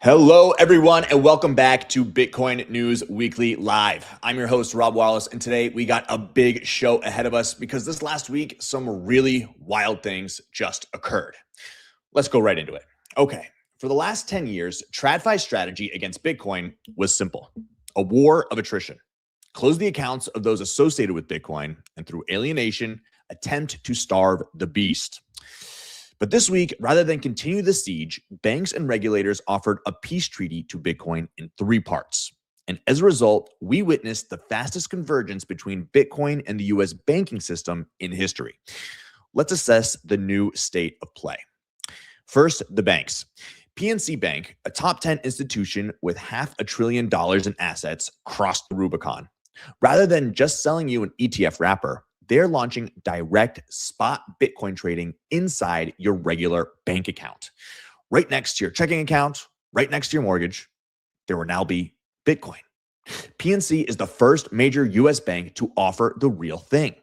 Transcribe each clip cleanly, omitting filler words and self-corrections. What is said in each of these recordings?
Hello, everyone, and welcome back to Bitcoin News Weekly Live. I'm your host, Rob Wallace, and today we got a big show ahead of us because this last week, some really wild things just occurred. Let's go right into it. Okay, for the last 10 years, TradFi's strategy against Bitcoin was simple: a war of attrition. Close the accounts of those associated with Bitcoin, and through alienation, attempt to starve the beast. But this week, rather than continue the siege, banks and regulators offered a peace treaty to Bitcoin in 3 parts. And as a result, we witnessed the fastest convergence between Bitcoin and the US banking system in history. Let's assess the new state of play. First, the banks. PNC Bank, a top 10 institution with $500 billion in assets, crossed the Rubicon. Rather than just selling you an ETF wrapper, they're launching direct spot Bitcoin trading inside your regular bank account. Right next to your checking account, right next to your mortgage, there will now be Bitcoin. PNC is the first major US bank to offer the real thing.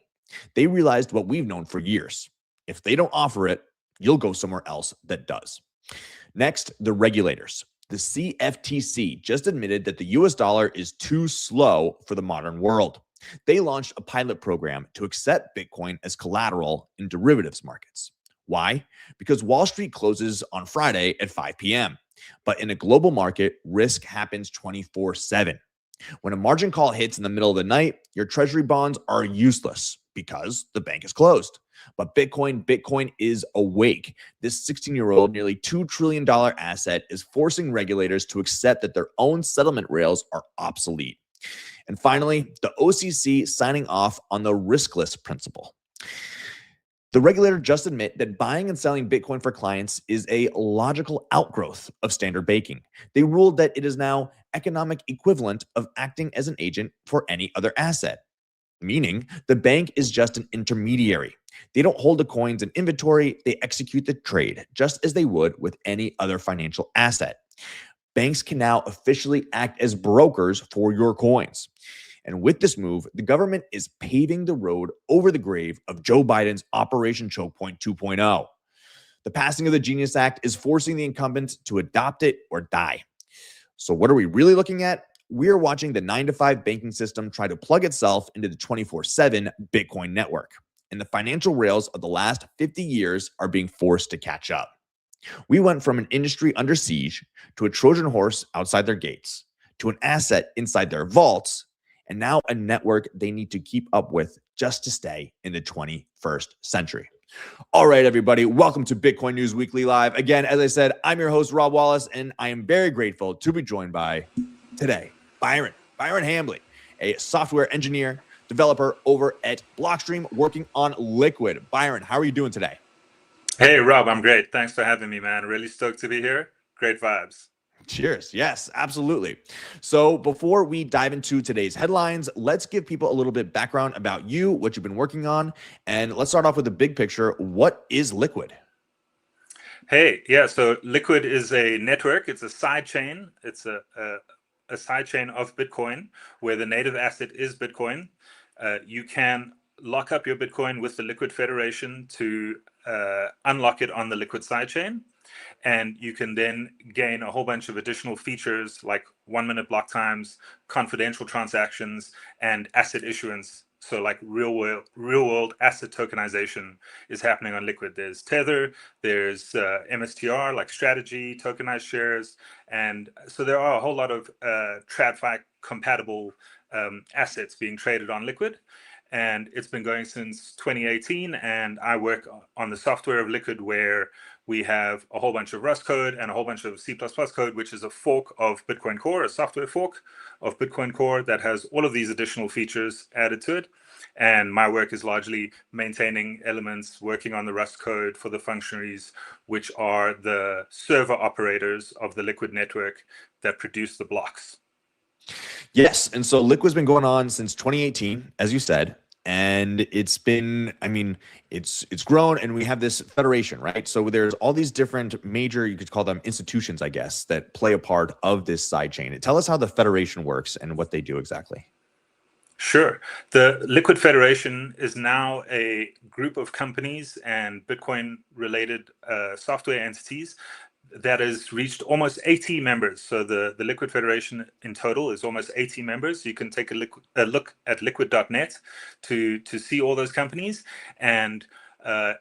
They realized what we've known for years. If they don't offer it, you'll go somewhere else that does. Next, the regulators. The CFTC just admitted that the US dollar is too slow for the modern world. They launched a pilot program to accept Bitcoin as collateral in derivatives markets. Why? Because Wall Street closes on Friday at 5 p.m. But in a global market, risk happens 24/7. When a margin call hits in the middle of the night, your treasury bonds are useless because the bank is closed. But Bitcoin is awake. This 16-year-old, nearly $2 trillion asset is forcing regulators to accept that their own settlement rails are obsolete. And finally, the OCC signing off on the riskless principle. The regulator just admit that buying and selling Bitcoin for clients is a logical outgrowth of standard banking. They ruled that it is now economic equivalent of acting as an agent for any other asset, meaning the bank is just an intermediary. They don't hold the coins in inventory, they execute the trade just as they would with any other financial asset. Banks can now officially act as brokers for your coins. And with this move, the government is paving the road over the grave of Joe Biden's Operation Choke Point 2.0. The passing of the Genius Act is forcing the incumbents to adopt it or die. So what are we really looking at? We're watching the 9-to-5 banking system try to plug itself into the 24/7 Bitcoin network. And the financial rails of the last 50 years are being forced to catch up. We went from an industry under siege to a Trojan horse outside their gates, to an asset inside their vaults, and now a network they need to keep up with just to stay in the 21st century. All right, everybody, welcome to Bitcoin News Weekly Live. Again, as I said, I'm your host, Rob Wallace, and I am very grateful to be joined by, today, Byron Hambly, a software engineer, developer over at Blockstream working on Liquid. Byron, how are you doing today? Hey, Rob, I'm great. Thanks for having me, man. Really stoked to be here. Great vibes. Cheers. Yes, absolutely. So before we dive into today's headlines, let's give people a little bit background about you, what you've been working on, and let's start off with the big picture. What is Liquid? Hey, yeah, so Liquid is a network. It's a side chain. It's a side chain of Bitcoin where the native asset is Bitcoin. You can lock up your Bitcoin with the Liquid Federation to unlock it on the Liquid sidechain. And you can then gain a whole bunch of additional features like 1-minute block times, confidential transactions, and asset issuance. So like real world asset tokenization is happening on Liquid. There's Tether, there's MSTR, like strategy, tokenized shares. And so there are a whole lot of TradFi compatible assets being traded on Liquid. And it's been going since 2018. And I work on the software of Liquid, where we have a whole bunch of Rust code and a whole bunch of C++ code, which is a fork of Bitcoin Core, a software fork of Bitcoin Core that has all of these additional features added to it. And my work is largely maintaining elements, working on the Rust code for the functionaries, which are the server operators of the Liquid network that produce the blocks. Yes. And so Liquid's been going on since 2018, as you said. And it's been, I mean, it's grown, and we have this federation, right? So there's all these different major, you could call them institutions, I guess, that play a part of this sidechain. Tell us how the federation works and what they do exactly. Sure. The Liquid Federation is now a group of companies and Bitcoin-related software entities that has reached almost 80 members. So the Liquid Federation in total is almost 80 members. You can take a look at liquid.net to see all those companies. And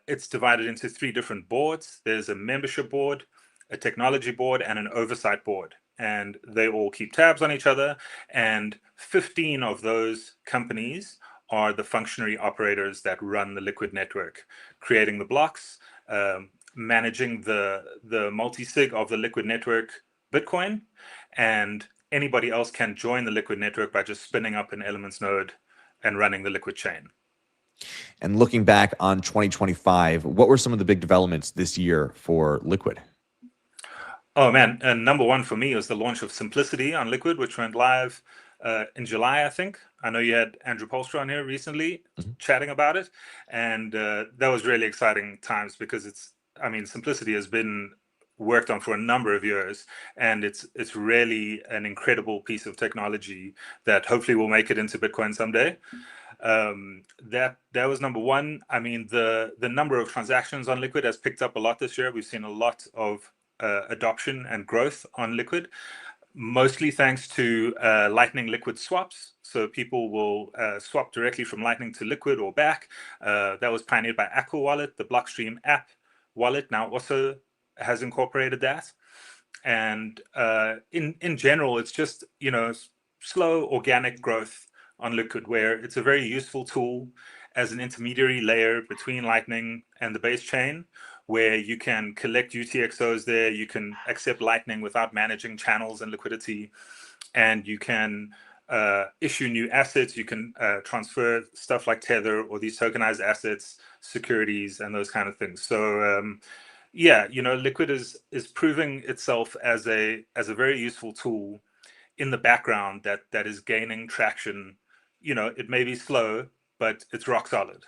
it's divided into 3 different boards. There's a membership board, a technology board, and an oversight board. And they all keep tabs on each other. And 15 of those companies are the functionary operators that run the Liquid network, creating the blocks, managing the multi-sig of the Liquid network Bitcoin, and anybody else can join the Liquid network by just spinning up an Elements node and running the Liquid chain. And looking back on 2025, what were some of the big developments this year for Liquid? Oh man, and number one for me was the launch of Simplicity on Liquid, which went live in July, I think. I know you had Andrew Polstra on here recently chatting about it, and that was really exciting times because Simplicity has been worked on for a number of years, and it's really an incredible piece of technology that hopefully will make it into Bitcoin someday. That was number one. I mean, the number of transactions on Liquid has picked up a lot this year. We've seen a lot of adoption and growth on Liquid, mostly thanks to Lightning Liquid swaps. So people will swap directly from Lightning to Liquid or back. That was pioneered by Aqua Wallet. The Blockstream app wallet now also has incorporated that. And in general, it's just slow organic growth on Liquid, where it's a very useful tool as an intermediary layer between Lightning and the base chain, where you can collect UTXOs there, you can accept Lightning without managing channels and liquidity, and you can issue new assets, you can transfer stuff like Tether or these tokenized assets, securities, and those kind of things. So Liquid is proving itself as a very useful tool in the background that is gaining traction. It may be slow, but it's rock solid.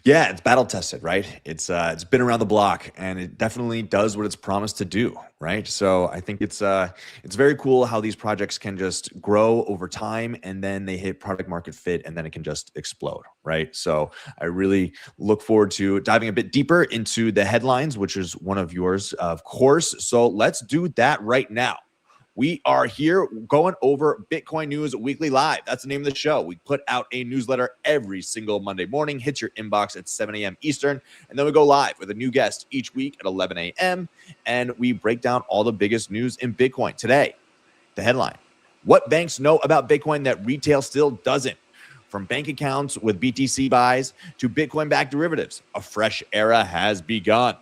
Yeah, it's battle tested, right? It's been around the block, and it definitely does what it's promised to do, right? So I think it's very cool how these projects can just grow over time, and then they hit product market fit, and then it can just explode, right? So I really look forward to diving a bit deeper into the headlines, which is one of yours, of course. So let's do that right now. We are here going over Bitcoin News Weekly Live. That's the name of the show. We put out a newsletter every single Monday morning, hits your inbox at 7 a.m. Eastern, and then we go live with a new guest each week at 11 a.m., and we break down all the biggest news in Bitcoin. Today, the headline: what banks know about Bitcoin that retail still doesn't? From bank accounts with BTC buys to Bitcoin-backed derivatives, a fresh era has begun.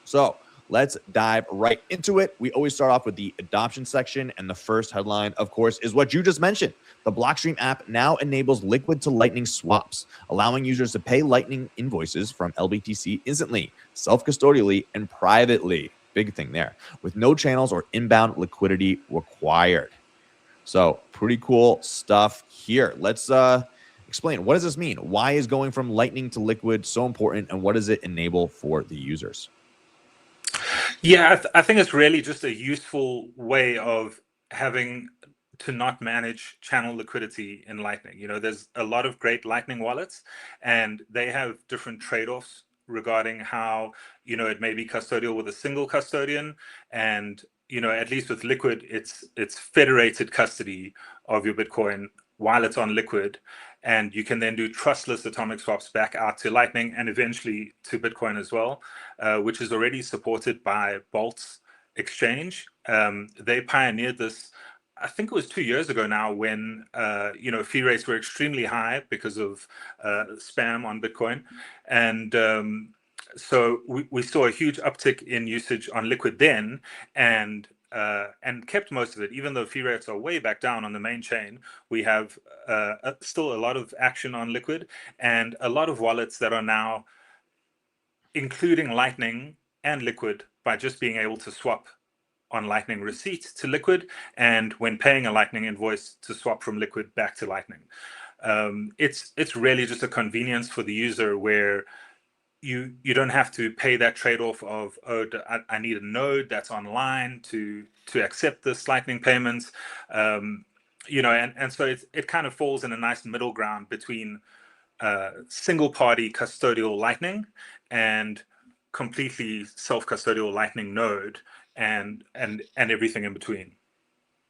So let's dive right into it. We always start off with the adoption section, and the first headline, of course, is what you just mentioned. The Blockstream app now enables Liquid to Lightning swaps, allowing users to pay Lightning invoices from LBTC instantly, self-custodially, and privately. Big thing there, with no channels or inbound liquidity required. So pretty cool stuff here. Let's explain. What does this mean? Why is going from Lightning to Liquid so important, and what does it enable for the users? Yeah, I think it's really just a useful way of having to not manage channel liquidity in Lightning. There's a lot of great Lightning wallets, and they have different trade-offs regarding how, it may be custodial with a single custodian, and, at least with Liquid, it's federated custody of your Bitcoin while it's on Liquid. And you can then do trustless atomic swaps back out to Lightning and eventually to Bitcoin as well, which is already supported by Bolt's exchange. They pioneered this, I think it was 2 years ago now, when fee rates were extremely high because of spam on Bitcoin. And so we saw a huge uptick in usage on Liquid then, and kept most of it. Even though fee rates are way back down on the main chain, we have still a lot of action on Liquid, and a lot of wallets that are now including Lightning and Liquid by just being able to swap on Lightning receipt to Liquid, and when paying a Lightning invoice to swap from Liquid back to Lightning. It's really just a convenience for the user, where you don't have to pay that trade-off of, I need a node that's online to accept this Lightning payments, and so it kind of falls in a nice middle ground between single party custodial Lightning and completely self-custodial Lightning node and everything in between.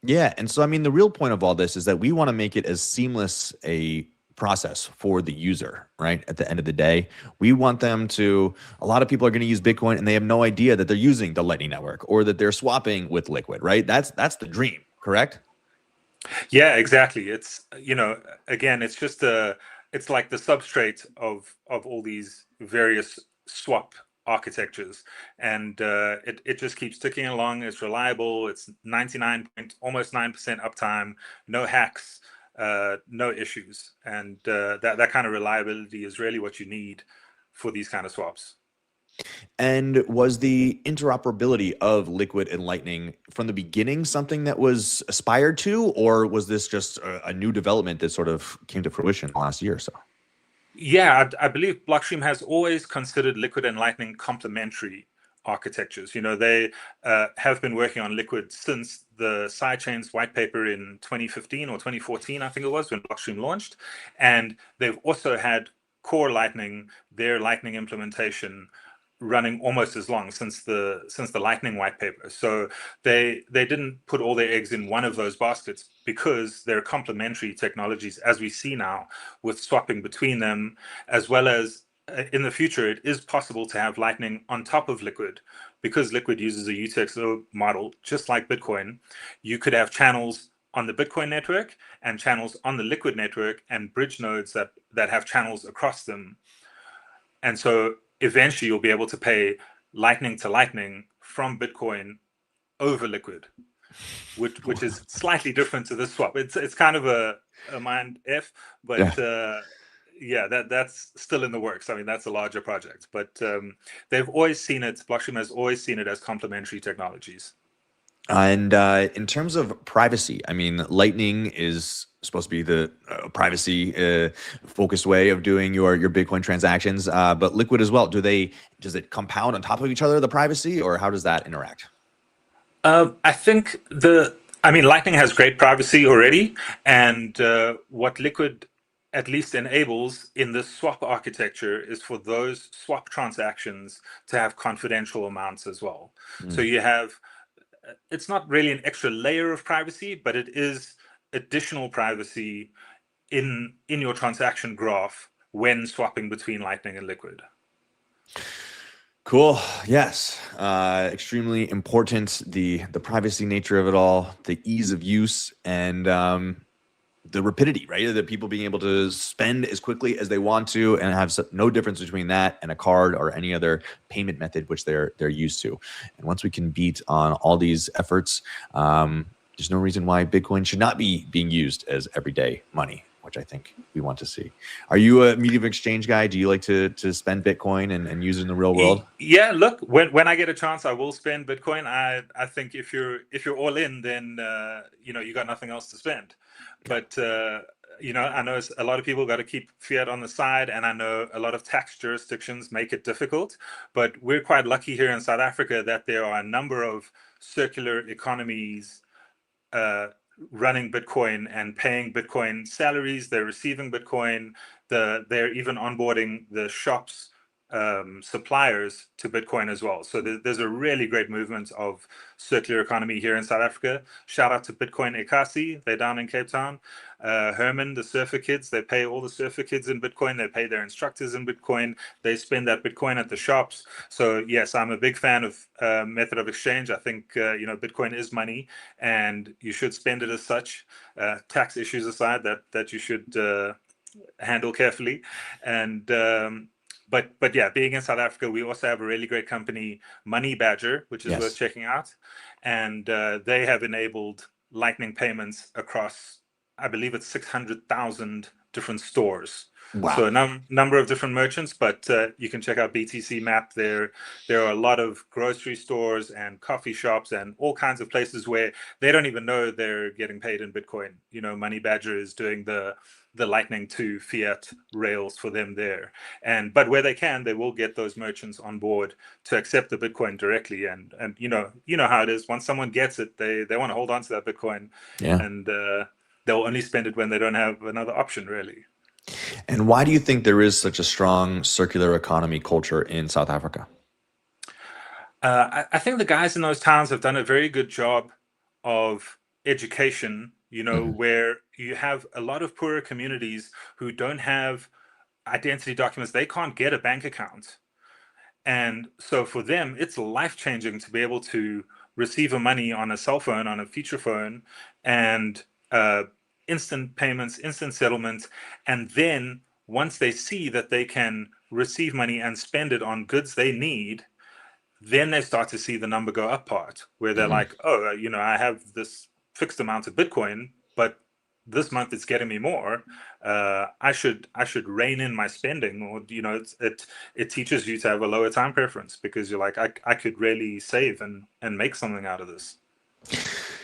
Yeah. And so, I mean, the real point of all this is that we want to make it as seamless a process for the user, right? At the end of the day, we want them to, a lot of people are going to use Bitcoin and they have no idea that they're using the Lightning Network or that they're swapping with Liquid, right? That's the dream, correct? Yeah, exactly. It's, again, it's like the substrate of all these various swap architectures, and it just keeps ticking along. It's reliable. It's 99 point almost 9% uptime, no hacks, no issues, and that kind of reliability is really what you need for these kind of swaps. And was the interoperability of Liquid and Lightning from the beginning something that was aspired to, or was this just a new development that sort of came to fruition last year or so? Yeah, I believe Blockstream has always considered Liquid and Lightning complementary architectures. They have been working on Liquid since the sidechains white paper in 2015 or 2014, I think it was, when Blockstream launched. And they've also had core Lightning, their Lightning implementation, running almost as long since the Lightning white paper. So they didn't put all their eggs in one of those baskets because they're complementary technologies, as we see now with swapping between them, as well as in the future it is possible to have Lightning on top of Liquid, because Liquid uses a UTXO model just like Bitcoin. You could have channels on the Bitcoin network and channels on the Liquid network, and bridge nodes that have channels across them. And so eventually you'll be able to pay Lightning to Lightning from Bitcoin over Liquid, which is slightly different to this swap. It's kind of a mind F, but yeah, that's still in the works. I mean, that's a larger project, but they've always seen it. Blockstream has always seen it as complementary technologies. And in terms of privacy, I mean, Lightning is supposed to be the privacy focused way of doing your Bitcoin transactions, but Liquid as well. Does it compound on top of each other, the privacy, or how does that interact? I think Lightning has great privacy already, and what Liquid at least enables in this swap architecture is for those swap transactions to have confidential amounts as well. So you have, it's not really an extra layer of privacy, but it is additional privacy in your transaction graph when swapping between Lightning and Liquid. Cool. Yes. Extremely important. The privacy nature of it all, the ease of use, and the rapidity, right? The people being able to spend as quickly as they want to and have no difference between that and a card or any other payment method which they're used to. And once we can beat on all these efforts, there's no reason why Bitcoin should not be being used as everyday money, which I think we want to see. Are you a medium of exchange guy? Do you like to spend Bitcoin and use it in the real world? Yeah, look, when I get a chance, I will spend Bitcoin. I think if you're all in, then you got nothing else to spend. But I know a lot of people got to keep fiat on the side, and I know a lot of tax jurisdictions make it difficult. But we're quite lucky here in South Africa that there are a number of circular economies running Bitcoin and paying Bitcoin salaries. They're receiving Bitcoin. They're even onboarding the shops suppliers to Bitcoin as well. So there's a really great movement of circular economy here in South Africa. Shout out to Bitcoin Ekasi. They're down in Cape Town. Herman, the surfer kids, they pay all the surfer kids in Bitcoin. They pay their instructors in Bitcoin. They spend that Bitcoin at the shops. So yes, I'm a big fan of method of exchange. I think Bitcoin is money, and you should spend it as such. Tax issues aside, that you should handle carefully. And but yeah, being in South Africa, we also have a really great company, Money Badger, which is worth checking out. And they have enabled Lightning payments across, I believe it's 600,000 different stores. Wow. So a number of different merchants, but you can check out BTC Map. There are a lot of grocery stores and coffee shops and all kinds of places where they don't even know they're getting paid in Bitcoin. Money Badger is doing the Lightning to fiat rails for them there. But where they can, they will get those merchants on board to accept the Bitcoin directly. And you know how it is. Once someone gets it, they want to hold on to that Bitcoin. Yeah. And they'll only spend it when they don't have another option, really. And why do you think there is such a strong circular economy culture in South Africa? I think the guys in those towns have done a very good job of education, Mhm. where you have a lot of poorer communities who don't have identity documents. They can't get a bank account. And so for them, it's life changing to be able to receive a money on a cell phone, on a feature phone, and uh, instant payments, instant settlements. And then once they see that they can receive money and spend it on goods they need, then they start to see the number go up part where they're Mhm. like, oh, I have this fixed amount of Bitcoin, but this month it's getting me more. I should rein in my spending, or it teaches you to have a lower time preference because you're like, I could really save and make something out of this.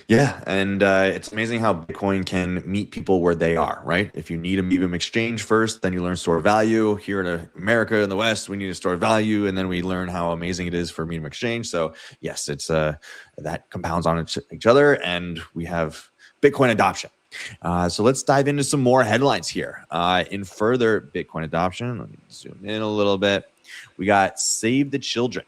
Yeah, and it's amazing how Bitcoin can meet people where they are, right? If you need a medium exchange first, then you learn store value. Here in America, in the West, we need to store value, and then we learn how amazing it is for medium exchange. So yes, it's that compounds on each other, and we have Bitcoin adoption. So let's dive into some more headlines here. In further Bitcoin adoption, let me zoom in a little bit. We got Save the Children.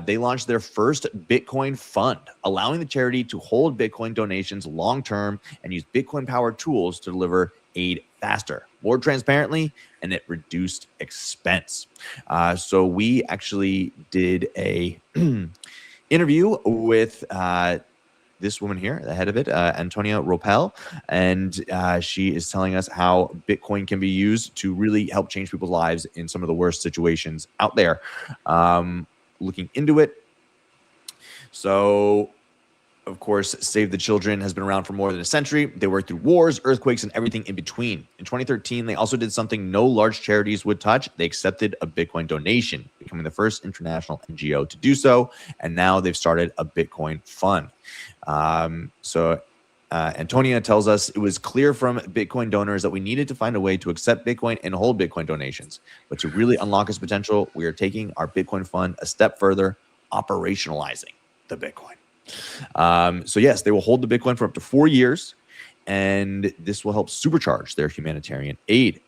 They launched their first Bitcoin fund, allowing the charity to hold Bitcoin donations long term and use Bitcoin powered tools to deliver aid faster, more transparently, and at reduced expense. So we actually did a interview with this woman here, the head of it, Antonia Ropel, and she is telling us how Bitcoin can be used to really help change people's lives in some of the worst situations out there. Looking into it. So, of course, Save the Children has been around for more than a century. They worked through wars, earthquakes, and everything in between. In 2013, they also did something no large charities would touch. They accepted a Bitcoin donation, becoming the first international NGO to do so. And now they've started a Bitcoin fund. Antonia tells us it was clear from Bitcoin donors that we needed to find a way to accept Bitcoin and hold Bitcoin donations. But to really unlock its potential, we are taking our Bitcoin fund a step further, operationalizing the Bitcoin. So yes, they will hold the Bitcoin for up to 4 years, and this will help supercharge their humanitarian aid.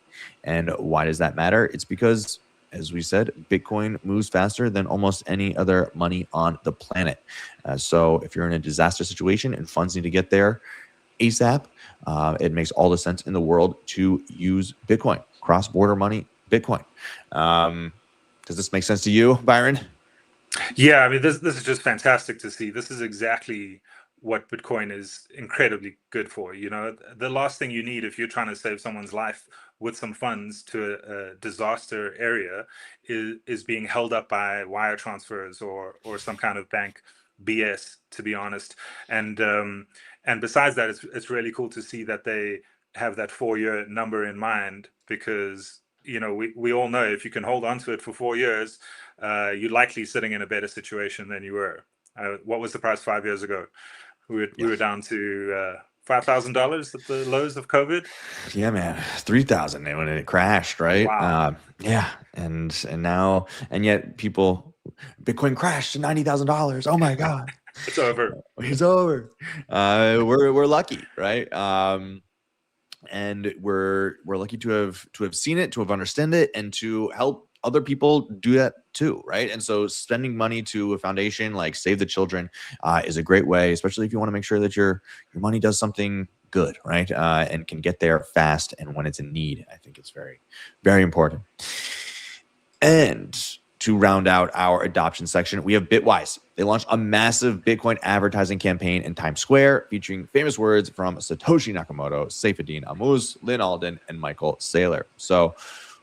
And why does that matter? It's because, as we said, Bitcoin moves faster than almost any other money on the planet. So if you're in a disaster situation and funds need to get there ASAP, it makes all the sense in the world to use Bitcoin, cross-border money, Bitcoin. Does this make sense to you, Byron? Yeah, I mean, this is just fantastic to see. This is exactly what Bitcoin is incredibly good for. The last thing you need if you're trying to save someone's life with some funds to a disaster area is being held up by wire transfers or some kind of bank BS, to be honest. And besides that, it's really cool to see that they have that 4-year number in mind, because we all know if you can hold on to it for 4 years, you're likely sitting in a better situation than you were. What was the price 5 years ago? We were down to $5,000 at the lows of COVID. Yeah, man, 3,000 when it crashed, right? Wow. Yeah, and now and yet people, Bitcoin crashed to $90,000. Oh my god, It's over. it's over. We're lucky, right? And we're lucky to have seen it, to have understood it, and to help other people do that too, right? And so spending money to a foundation like Save the Children is a great way, especially if you want to make sure that your money does something good, right? And can get there fast and when it's in need. I think it's very, very important. And to round out our adoption section, we have Bitwise. They launched a massive Bitcoin advertising campaign in Times Square featuring famous words from Satoshi Nakamoto, Saifedean Ammous, Lynn Alden, and Michael Saylor. So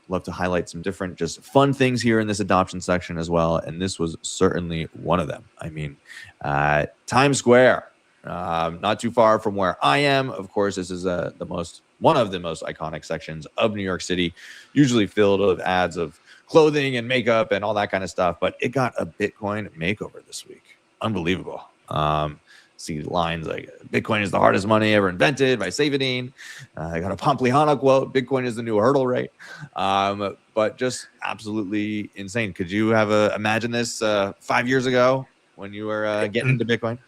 love to highlight some different just fun things here in this adoption section as well. And this was certainly one of them. I mean, Times Square, not too far from where I am. Of course, this is one of the most iconic sections of New York City, usually filled with ads of clothing and makeup and all that kind of stuff. But it got a Bitcoin makeover this week. Unbelievable. See lines like "Bitcoin is the hardest money ever invented" by Saifedean. I got a Pompiliano quote: "Bitcoin is the new hurdle rate." But just absolutely insane. Could you have imagine this 5 years ago when you were getting into Bitcoin?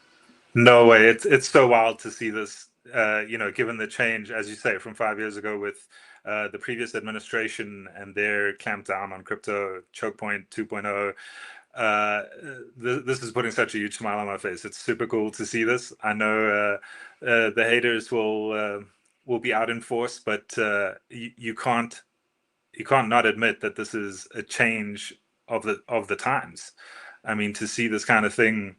No way. It's so wild to see this. Given the change, as you say, from 5 years ago with the previous administration and their clampdown on crypto, choke point 2.0. This is putting such a huge smile on my face. It's super cool to see this. I know the haters will be out in force, but you can't not admit that this is a change of the times. I mean, to see this kind of thing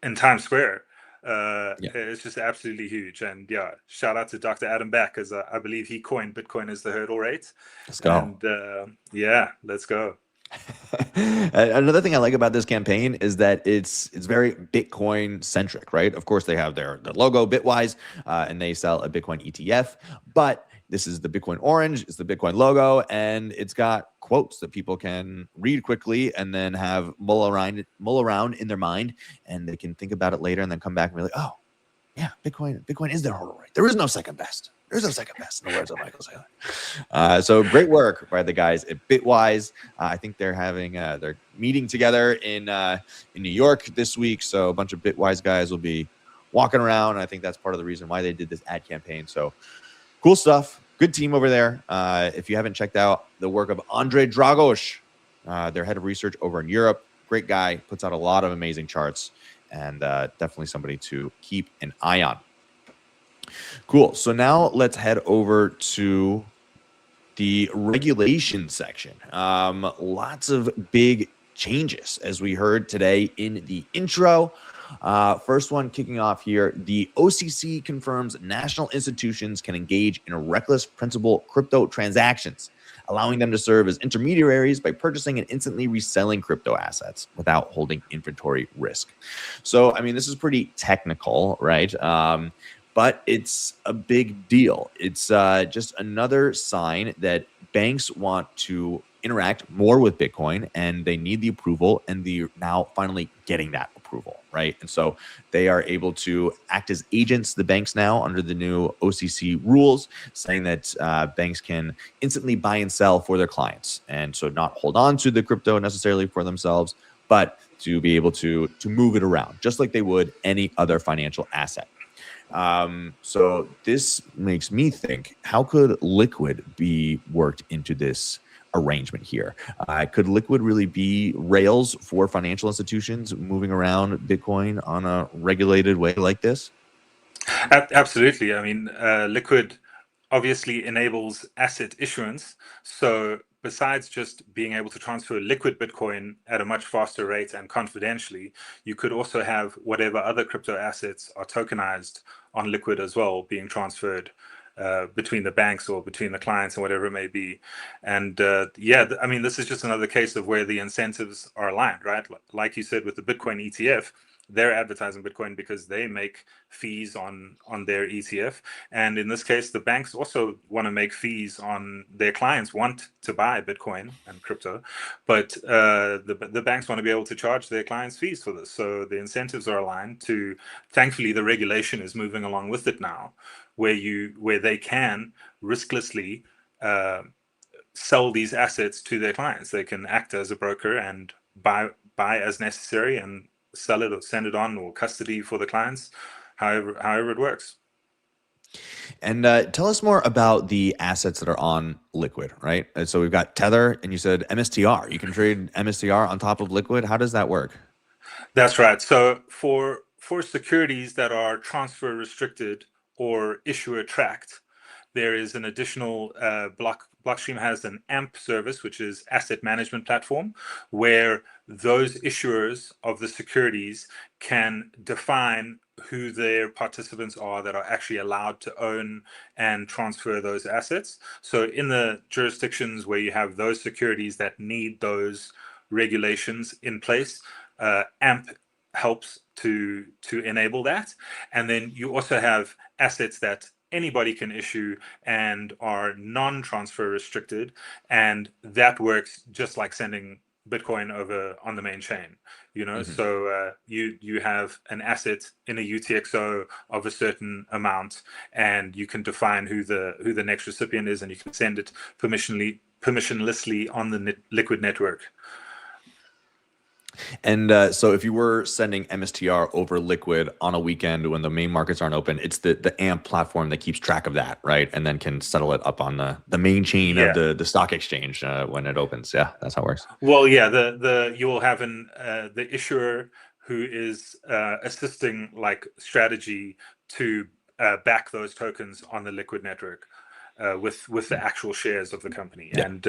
in Times Square, Yeah. it's just absolutely huge. And yeah, shout out to Dr. Adam Back, because I believe he coined Bitcoin as the hurdle rate. Let's go. And yeah, let's go. Another thing I like about this campaign is that it's very Bitcoin centric, right? Of course, they have their logo Bitwise, and they sell a Bitcoin ETF, but this is the Bitcoin orange, it's the Bitcoin logo, and it's got quotes that people can read quickly and then have mull around in their mind, and they can think about it later and then come back and be like, oh, yeah, Bitcoin is their hurdle rate. There is no second best. There's no second best, in the words of Michael Saylor. So great work by the guys at Bitwise. I think they're having they're meeting together in New York this week. So a bunch of Bitwise guys will be walking around. I think that's part of the reason why they did this ad campaign. So cool stuff. Good team over there. If you haven't checked out the work of Andre Dragos, their head of research over in Europe, great guy, puts out a lot of amazing charts, and definitely somebody to keep an eye on. Cool. So now let's head over to the regulation section. Lots of big changes, as we heard today in the intro. First one kicking off here, the OCC confirms national institutions can engage in reckless principal crypto transactions, allowing them to serve as intermediaries by purchasing and instantly reselling crypto assets without holding inventory risk. So, I mean, this is pretty technical, right? But it's a big deal. It's just another sign that banks want to interact more with Bitcoin, and they need the approval, and they're now finally getting that approval, right? And so they are able to act as agents, the banks now, under the new OCC rules, saying that banks can instantly buy and sell for their clients, and so not hold on to the crypto necessarily for themselves, but to be able to move it around, just like they would any other financial asset. So this makes me think, how could Liquid be worked into this arrangement here? Could Liquid really be rails for financial institutions moving around Bitcoin on a regulated way like this? Absolutely. I mean, Liquid obviously enables asset issuance. So besides just being able to transfer liquid Bitcoin at a much faster rate and confidentially, you could also have whatever other crypto assets are tokenized on Liquid as well being transferred between the banks or between the clients and whatever it may be. And yeah, I mean, this is just another case of where the incentives are aligned, right? Like you said, with the Bitcoin ETF, they're advertising Bitcoin because they make fees on their ETF. And in this case, the banks also want to make fees on their clients want to buy Bitcoin and crypto, but the banks want to be able to charge their clients fees for this. So the incentives are aligned to, thankfully, the regulation is moving along with it now, where they can risklessly sell these assets to their clients. They can act as a broker and buy as necessary and sell it or send it on or custody for the clients, however it works. And tell us more about the assets that are on Liquid, right? So we've got Tether, and you said MSTR. You can trade MSTR on top of Liquid. How does that work? That's right. So for securities that are transfer restricted or issuer tracked, there is an additional Blockstream has an AMP service, which is asset management platform, where those issuers of the securities can define who their participants are that are actually allowed to own and transfer those assets. So in the jurisdictions where you have those securities that need those regulations in place, AMP helps to enable that. And then you also have assets that anybody can issue and are non-transfer restricted, and that works just like sending Bitcoin over on the main chain. So you have an asset in a UTXO of a certain amount, and you can define who the next recipient is, and you can send it permissionlessly on the Liquid network. And so if you were sending MSTR over Liquid on a weekend when the main markets aren't open, it's the AMP platform that keeps track of that, right? And then can settle it up on the main chain of the stock exchange when it opens. Yeah, that's how it works. Well, yeah, you will have the issuer who is assisting like strategy to back those tokens on the Liquid network. With the actual shares of the company, and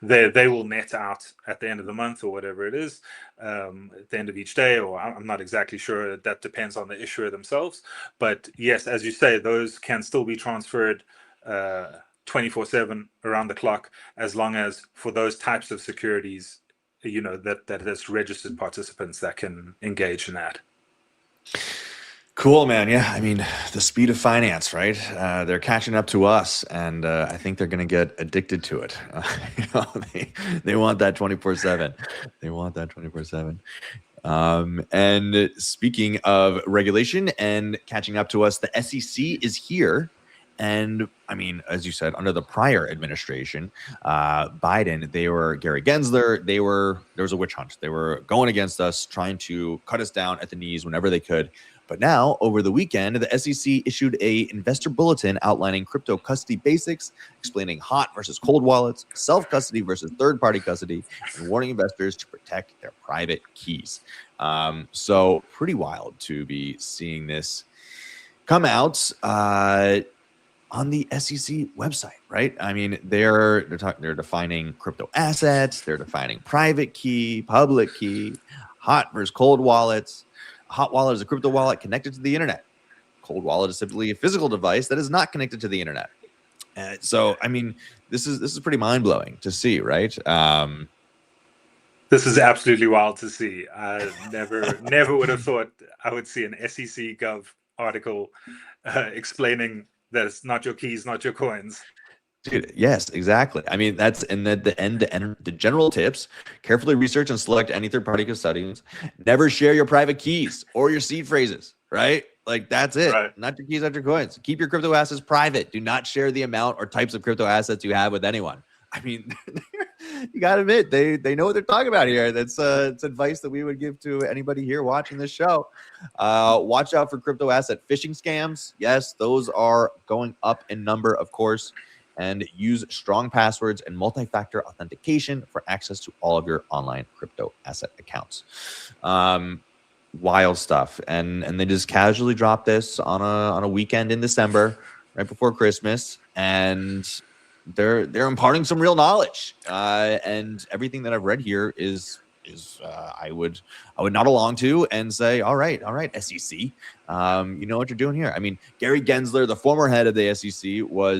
they will net out at the end of the month or whatever it is, at the end of each day, or I'm not exactly sure. That depends on the issuer themselves. But yes, as you say, those can still be transferred 24/7 around the clock, as long as for those types of securities, that there's registered participants that can engage in that. Cool, man. Yeah, I mean, the speed of finance, right? They're catching up to us, and I think they're going to get addicted to it. They want that 24/7. They want that 24/7. And speaking of regulation and catching up to us, the SEC is here. And I mean, as you said, under the prior administration, Biden, Gary Gensler, there was a witch hunt. They were going against us, trying to cut us down at the knees whenever they could. But now, over the weekend, the SEC issued a investor bulletin outlining crypto custody basics, explaining hot versus cold wallets, self-custody versus third-party custody, and warning investors to protect their private keys. So pretty wild to be seeing this come out on the SEC website, right? I mean, they're defining crypto assets, they're defining private key, public key, hot versus cold wallets. A hot wallet is a crypto wallet connected to the internet. Cold wallet is simply a physical device that is not connected to the internet. So, I mean, this is pretty mind blowing to see, right? This is absolutely wild to see. I never would have thought I would see an SEC Gov article explaining that it's not your keys, not your coins. Dude, yes, exactly. I mean, that's and the general tips: carefully research and select any third-party custodians. Never share your private keys or your seed phrases, right? Like that's it. Right. Not your keys, not your coins. Keep your crypto assets private. Do not share the amount or types of crypto assets you have with anyone. I mean, you got to admit they know what they're talking about here. That's it's advice that we would give to anybody here watching this show. Watch out for crypto asset phishing scams. Yes, those are going up in number, of course. And use strong passwords and multi-factor authentication for access to all of your online crypto asset accounts. Wild stuff. And they just casually dropped this on a weekend in December, right before Christmas. And they're imparting some real knowledge. And everything that I've read here is I would nod along to and say, all right, SEC, you know what you're doing here. I mean, Gary Gensler, the former head of the SEC,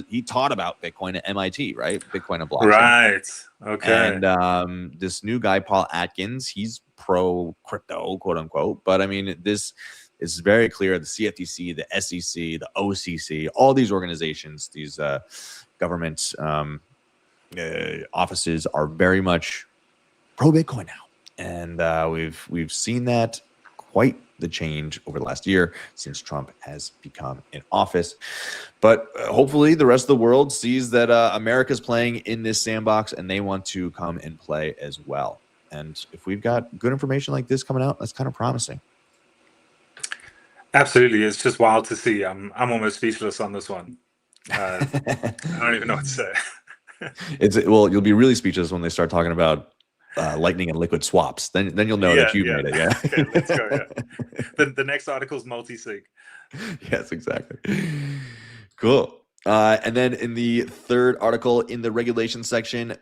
he taught about Bitcoin at MIT, right? Bitcoin and blockchain. Right. Okay. And this new guy, Paul Atkins, he's pro crypto, quote unquote. But I mean, this is very clear. The CFTC, the SEC, the OCC, all these organizations, these government offices are very much pro Bitcoin now. And we've seen that quite the change over the last year since Trump has become in office. But hopefully the rest of the world sees that America's playing in this sandbox and they want to come and play as well. And if we've got good information like this coming out, that's kind of promising. Absolutely. It's just wild to see. I'm almost speechless on this one. I don't even know what to say. Well, you'll be really speechless when they start talking about Lightning and Liquid swaps. Then you'll know that you made it. Yeah. Okay, let's go. Yeah. The next article is multi-sig. Yes, exactly. Cool. And then in the third article in the regulation section,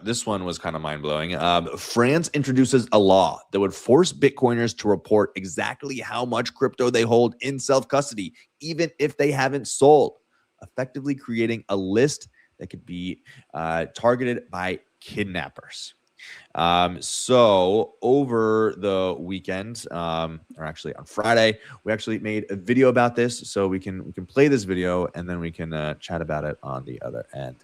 this one was kind of mind-blowing. France introduces a law that would force Bitcoiners to report exactly how much crypto they hold in self-custody, even if they haven't sold, effectively creating a list that could be targeted by kidnappers. So over the weekend, or actually on Friday, we actually made a video about this. So we can play this video and then we can chat about it on the other end.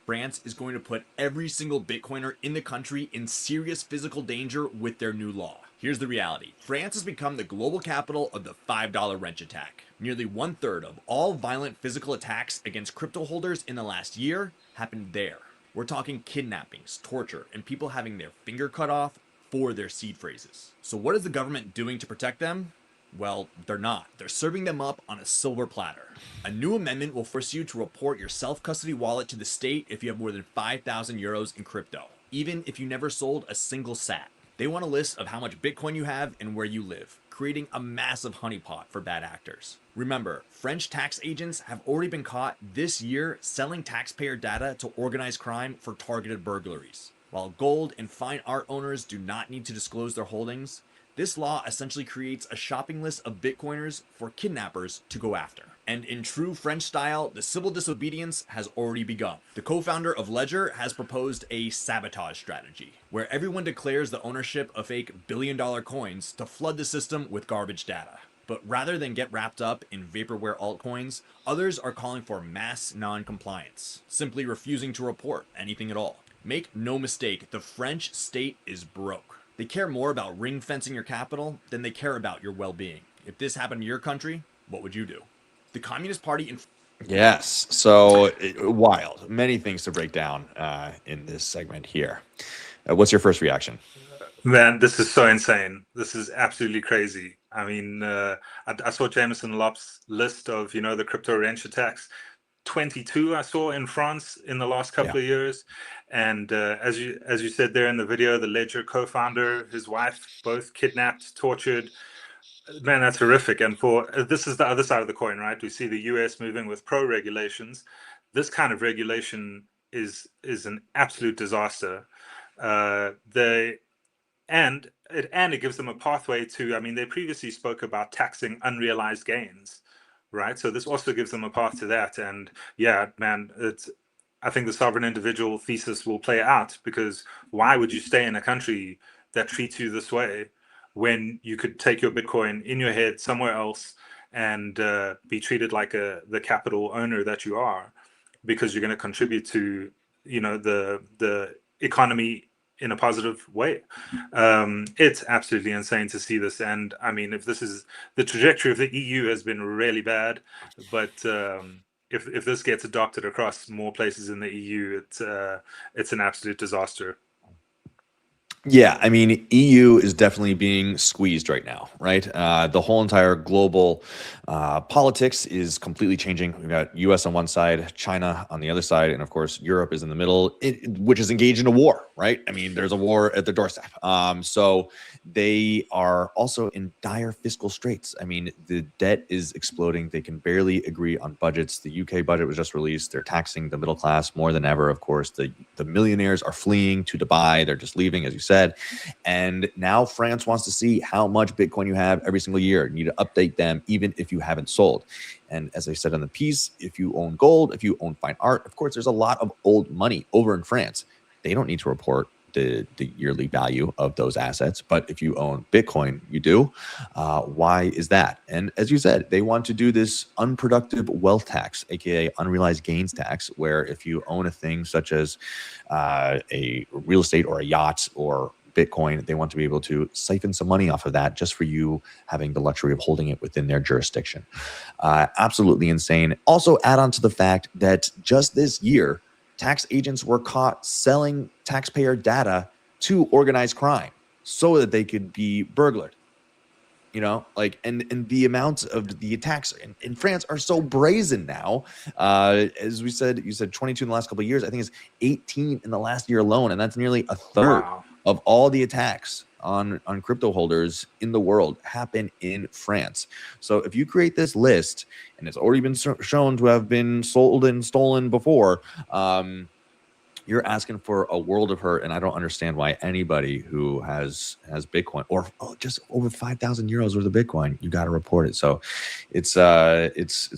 France is going to put every single Bitcoiner in the country in serious physical danger with their new law. Here's the reality. France has become the global capital of the $5 wrench attack. Nearly 1/3 of all violent physical attacks against crypto holders in the last year happened there. We're talking kidnappings, torture, and people having their finger cut off, for their seed phrases. So what is the government doing to protect them? Well, they're not. They're serving them up on a silver platter. A new amendment will force you to report your self-custody wallet to the state if you have more than 5,000 euros in crypto, even if you never sold a single sat. They want a list of how much Bitcoin you have and where you live, creating a massive honeypot for bad actors. Remember, French tax agents have already been caught this year selling taxpayer data to organized crime for targeted burglaries. While gold and fine art owners do not need to disclose their holdings, this law essentially creates a shopping list of Bitcoiners for kidnappers to go after. And in true French style, the civil disobedience has already begun. The co-founder of Ledger has proposed a sabotage strategy, where everyone declares the ownership of fake billion-dollar coins to flood the system with garbage data. But rather than get wrapped up in vaporware altcoins, others are calling for mass non-compliance, simply refusing to report anything at all. Make no mistake, the French state is broke. They care more about ring-fencing your capital than they care about your well-being. If this happened to your country, what would you do? The Communist Party in... Yes, so wild. Many things to break down in this segment here. What's your first reaction? Man, this is so insane. This is absolutely crazy. I mean, I saw Jameson Lop's list of, the crypto wrench attacks. 22 I saw in France in the last couple of years, and as you said there in the video, the Ledger co-founder, his wife, both kidnapped, tortured. Man, that's horrific. And this is the other side of the coin, right? We see the US moving with pro regulations. This kind of regulation is an absolute disaster. It gives them a pathway to, they previously spoke about taxing unrealized gains, right? So this also gives them a path to that. And yeah, man, I think the sovereign individual thesis will play out, because why would you stay in a country that treats you this way when you could take your Bitcoin in your head somewhere else and be treated like the capital owner that you are, because you're going to contribute to, the economy in a positive way. It's absolutely insane to see this. And if this is the trajectory of the EU, has been really bad, but if this gets adopted across more places in the EU, it's an absolute disaster. Yeah, EU is definitely being squeezed right now, right? The whole entire global politics is completely changing. We've got US on one side, China on the other side, and of course, Europe is in the middle, which is engaged in a war, right? There's a war at the doorstep. So they are also in dire fiscal straits. The debt is exploding. They can barely agree on budgets. The UK budget was just released. They're taxing the middle class more than ever. Of course, the millionaires are fleeing to Dubai. They're just leaving, as you said. And now France wants to see how much Bitcoin you have every single year. You need to update them, even if you haven't sold. And as I said in the piece, if you own gold, if you own fine art, of course, there's a lot of old money over in France. They don't need to report the yearly value of those assets. But if you own Bitcoin, you do. Why is that? And as you said, they want to do this unproductive wealth tax, aka unrealized gains tax, where if you own a thing such as a real estate or a yacht or Bitcoin, they want to be able to siphon some money off of that just for you having the luxury of holding it within their jurisdiction. Absolutely insane. Also, add on to the fact that just this year, tax agents were caught selling taxpayer data to organized crime so that they could be burglared. And the amounts of the attacks in France are so brazen now. As we said, you said 22 in the last couple of years. I think it's 18 in the last year alone, and that's nearly a third of all the attacks on crypto holders in the world happen in France. So if you create this list, and it's already been shown to have been sold and stolen before, you're asking for a world of hurt, and I don't understand why anybody who has Bitcoin or just over 5,000 euros worth of Bitcoin, you got to report it. So it's a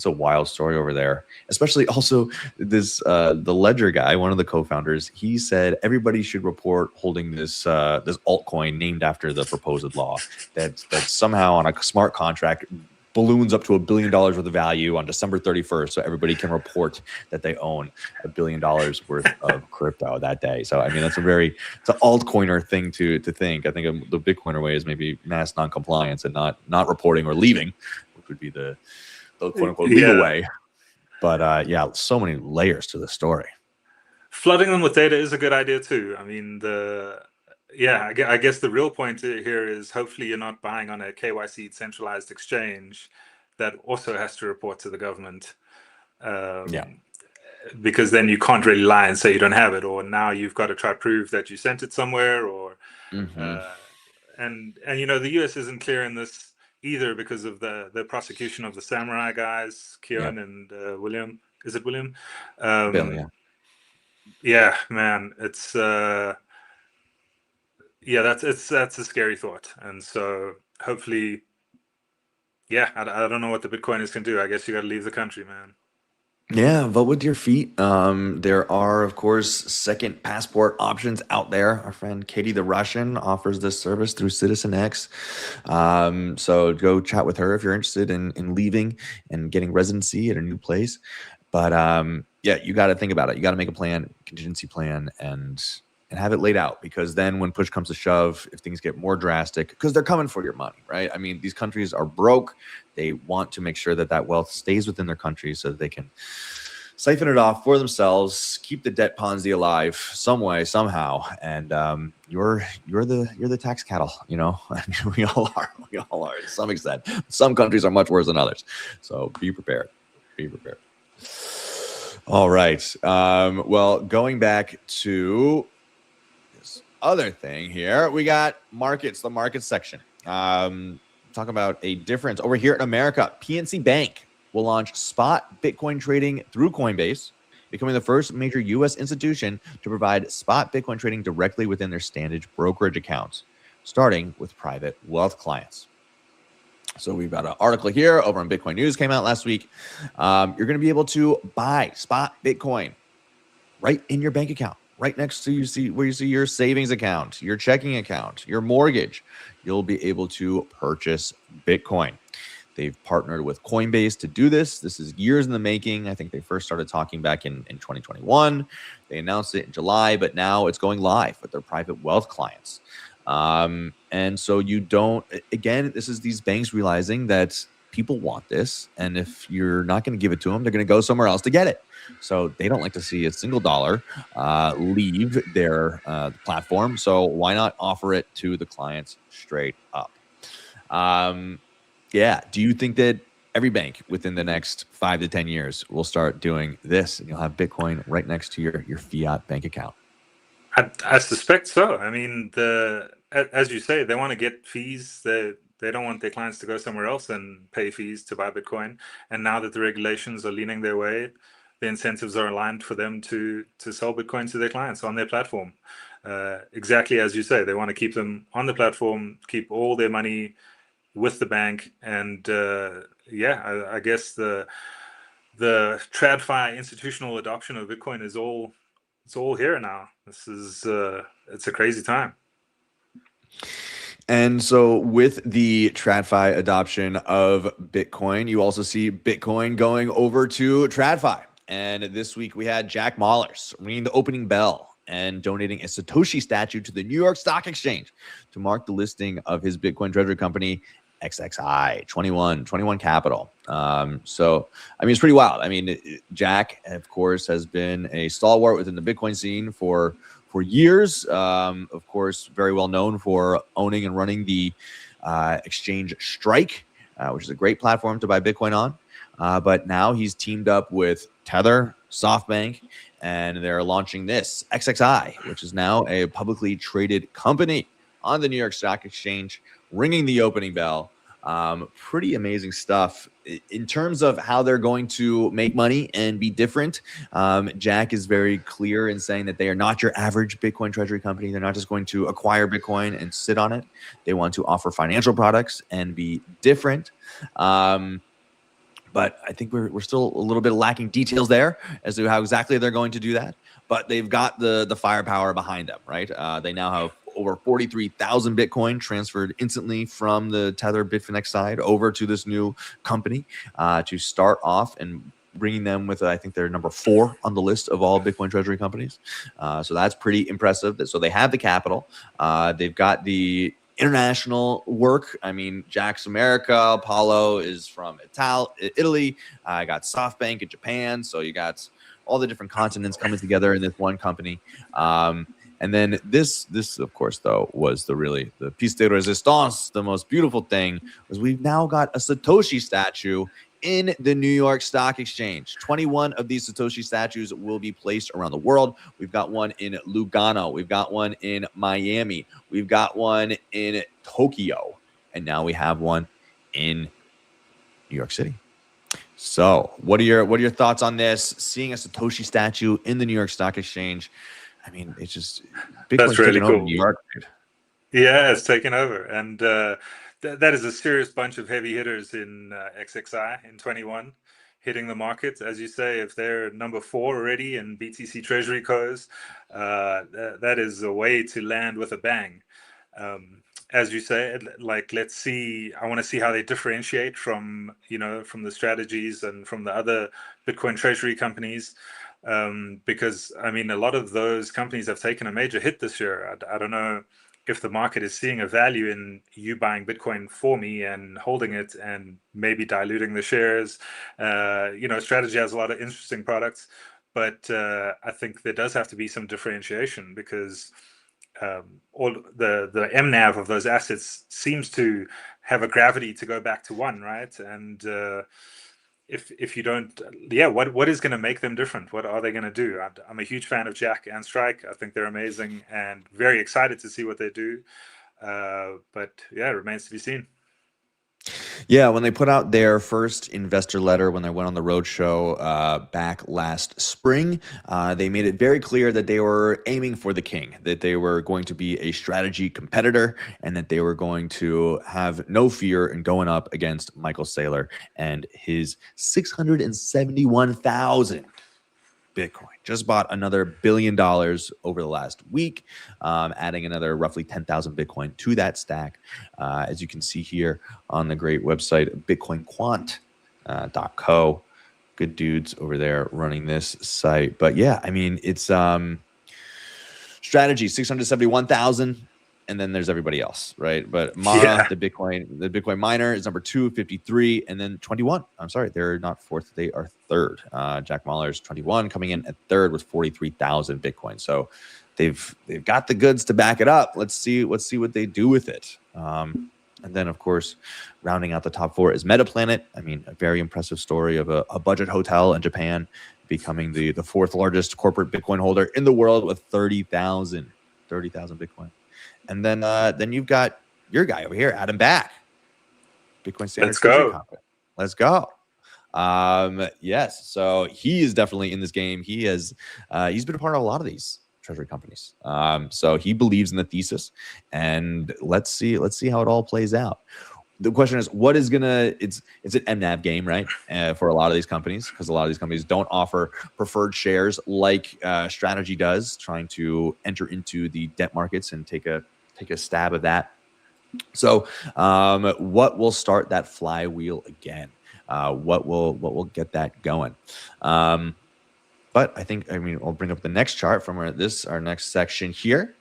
wild story over there. Especially also this the Ledger guy, one of the co-founders, he said everybody should report holding this altcoin named after the proposed law that somehow on a smart contract balloons up to $1 billion worth of value on December 31st, so everybody can report that they own $1 billion worth of crypto that day. So that's it's an altcoiner thing to think. I think the Bitcoiner way is maybe mass non-compliance and not reporting or leaving, which would be the quote unquote legal way. But so many layers to the story. Flooding them with data is a good idea too. Yeah, I guess the real point here is hopefully you're not buying on a KYC centralized exchange that also has to report to the government. Yeah. Because then you can't really lie and say you don't have it, or now you've got to try to prove that you sent it somewhere, or Mm-hmm. and the U.S. isn't clear in this either because of the prosecution of the samurai guys, Yep. Kieran and William. Is it William? Bill, yeah. Yeah, man, it's yeah, that's a scary thought, and so hopefully, yeah, I don't know what the Bitcoiners can do. I guess you got to leave the country, man. Yeah, vote with your feet. There are, of course, second passport options out there. Our friend Katie the Russian offers this service through Citizen X. So go chat with her if you're interested in leaving and getting residency at a new place. But yeah, you got to think about it. You got to make a plan, contingency plan, and have it laid out, because then when push comes to shove, if things get more drastic, because they're coming for your money, right? I mean, these countries are broke. They want to make sure that that wealth stays within their country so that they can siphon it off for themselves, keep the debt Ponzi alive some way, somehow. And you're the tax cattle, I mean, we all are to some extent. Some countries are much worse than others. So be prepared. Be prepared. All right. Well, going back to this other thing here, we got markets, the market section. Talk about a difference over here in America. PNC Bank will launch spot Bitcoin trading through Coinbase, becoming the first major U.S. institution to provide spot Bitcoin trading directly within their standard brokerage accounts, starting with private wealth clients. So we've got an article here over on Bitcoin News, came out last week. You're going to be able to buy spot Bitcoin right in your bank account, right next to where you see your savings account, your checking account, your mortgage. You'll be able to purchase Bitcoin. They've partnered with Coinbase to do this. This is years in the making. I think they first started talking back in 2021. They announced it in July, but now it's going live with their private wealth clients. And so this is these banks realizing that people want this. And if you're not going to give it to them, they're going to go somewhere else to get it. So they don't like to see a single dollar leave their platform. So why not offer it to the clients straight up? Yeah. Do you think that every bank within the next 5 to 10 years will start doing this, and you'll have Bitcoin right next to your fiat bank account? I suspect so. I mean, as you say, they want to get fees. They don't want their clients to go somewhere else and pay fees to buy Bitcoin. And now that the regulations are leaning their way, the incentives are aligned for them to sell Bitcoin to their clients on their platform. Exactly as you say, they want to keep them on the platform, keep all their money with the bank, and I guess the TradFi institutional adoption of Bitcoin is all here now. This is it's a crazy time. And so with the TradFi adoption of Bitcoin, you also see Bitcoin going over to TradFi. And this week we had Jack Mallers ringing the opening bell and donating a Satoshi statue to the New York Stock Exchange to mark the listing of his Bitcoin treasury company, XXI 21 Capital. So, I mean, it's pretty wild. I mean, Jack, of course, has been a stalwart within the Bitcoin scene for years. Of course, very well known for owning and running the exchange Strike, which is a great platform to buy Bitcoin on. But now he's teamed up with Tether, SoftBank, and they're launching this XXI, which is now a publicly traded company on the New York Stock Exchange, ringing the opening bell. Pretty amazing stuff in terms of how they're going to make money and be different. Jack is very clear in saying that they are not your average Bitcoin treasury company. They're not just going to acquire Bitcoin and sit on it. They want to offer financial products and be different. But I think we're still a little bit lacking details there as to how exactly they're going to do that. But they've got the firepower behind them, right? They now have over 43,000 Bitcoin transferred instantly from the Tether Bitfinex side over to this new company to start off, and bringing them with, I think they're number 4 on the list of all Bitcoin treasury companies. So that's pretty impressive. So they have the capital. They've got the international work. I mean, Jack's America, Apollo is from Italy. I got SoftBank in Japan. So you got all the different continents coming together in this one company. And then this of course though was the piece de resistance. The most beautiful thing was we've now got a Satoshi statue in the New York Stock Exchange. 21 of these Satoshi statues will be placed around the world. We've got one in Lugano. We've got one in Miami. We've got one in Tokyo. And now we have one in New York City. So what are your thoughts on this? Seeing a Satoshi statue in the New York Stock Exchange. I mean, it's just Bitcoin's really taking over cool. New York, dude. Yeah, it's taken over. And that is a serious bunch of heavy hitters in XXI in 21 hitting the market. As you say, if they're number 4 already in BTC Treasury Co's, that is a way to land with a bang. As you say, like, let's see, I want to see how they differentiate from the strategies and from the other Bitcoin treasury companies. Because I mean, a lot of those companies have taken a major hit this year. I don't know if the market is seeing a value in you buying Bitcoin for me and holding it and maybe diluting the shares. Strategy has a lot of interesting products, but I think there does have to be some differentiation, because all the MNAV of those assets seems to have a gravity to go back to 1, right? And if you don't, what is going to make them different? What are they going to do? I'm a huge fan of Jack and Strike. I think they're amazing and very excited to see what they do. But yeah, it remains to be seen. Yeah, when they put out their first investor letter, when they went on the roadshow back last spring, they made it very clear that they were aiming for the king, that they were going to be a strategy competitor, and that they were going to have no fear in going up against Michael Saylor and his 671,000 Bitcoin. Just bought another $1 billion over the last week, adding another roughly 10,000 Bitcoin to that stack. As you can see here on the great website, bitcoinquant.co. Good dudes over there running this site. But yeah, I mean, it's strategy 671,000. And then there's everybody else, right? But Mara, the Bitcoin miner, is number 2, 53, and then 21. I'm sorry, they're not 4th; they are 3rd. Jack Mallers 21, coming in at 3rd with 43,000 Bitcoin. So they've got the goods to back it up. Let's see what they do with it. And then, of course, rounding out the top 4 is Metaplanet. I mean, a very impressive story of a budget hotel in Japan becoming the 4th largest corporate Bitcoin holder in the world with 30,000 Bitcoin. And then you've got your guy over here, Adam Back, Bitcoin Standard Treasury Company. Let's go. Yes, so he is definitely in this game. He's been a part of a lot of these treasury companies. So he believes in the thesis, and let's see how it all plays out. The question is, what is it's an MNAV game, right? For a lot of these companies, because a lot of these companies don't offer preferred shares like Strategy does, trying to enter into the debt markets and take a stab of that. So what will start that flywheel again? What will get that going? But I mean, I'll bring up the next chart from our next section here.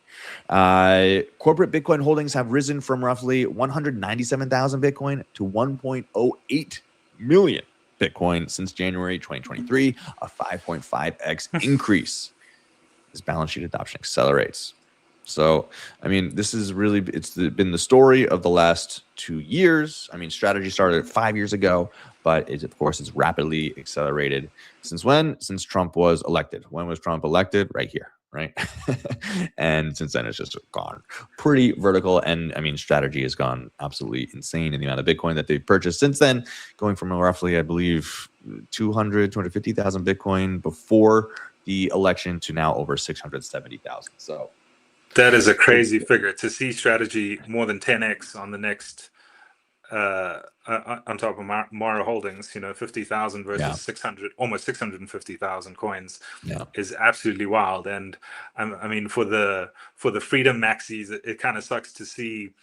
Corporate Bitcoin holdings have risen from roughly 197,000 Bitcoin to 1.08 million Bitcoin since January 2023, a 5.5x increase as balance sheet adoption accelerates. So, I mean, this is really, been the story of the last 2 years. I mean, strategy started 5 years ago, but of course, it's rapidly accelerated. Since when? Since Trump was elected. When was Trump elected? Right here, right? And since then, it's just gone pretty vertical. And I mean, strategy has gone absolutely insane in the amount of Bitcoin that they've purchased since then, going from roughly, I believe, 250,000 Bitcoin before the election to now over 670,000. So, that is a crazy figure to see strategy more than 10x on the next on top of Mara Holdings. 50,000 versus 600, almost 650,000 coins is absolutely wild. And I mean, for the freedom maxis, it kind of sucks to see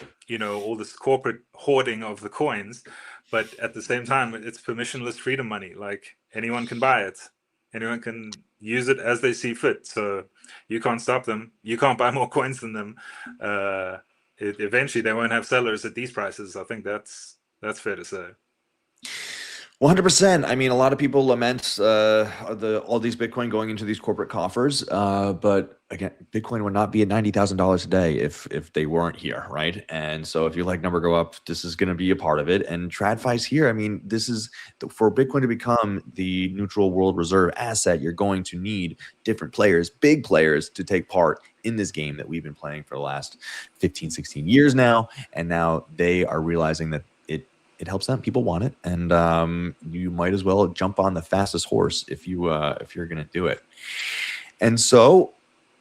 all this corporate hoarding of the coins, but at the same time, it's permissionless freedom money. Like, anyone can buy it, anyone can use it as they see fit. So you can't stop them. You can't buy more coins than them. Eventually, they won't have sellers at these prices. I think that's fair to say. 100%. I mean, a lot of people lament all these Bitcoin going into these corporate coffers, but again, Bitcoin would not be at $90,000 a day if they weren't here, right? And so, if you like number go up, this is going to be a part of it. And TradFi's here. I mean, this is for Bitcoin to become the neutral world reserve asset. You're going to need different players, big players, to take part in this game that we've been playing for the last 15, 16 years now. And now they are realizing that it helps them. People want it, and you might as well jump on the fastest horse if you're going to do it. And so,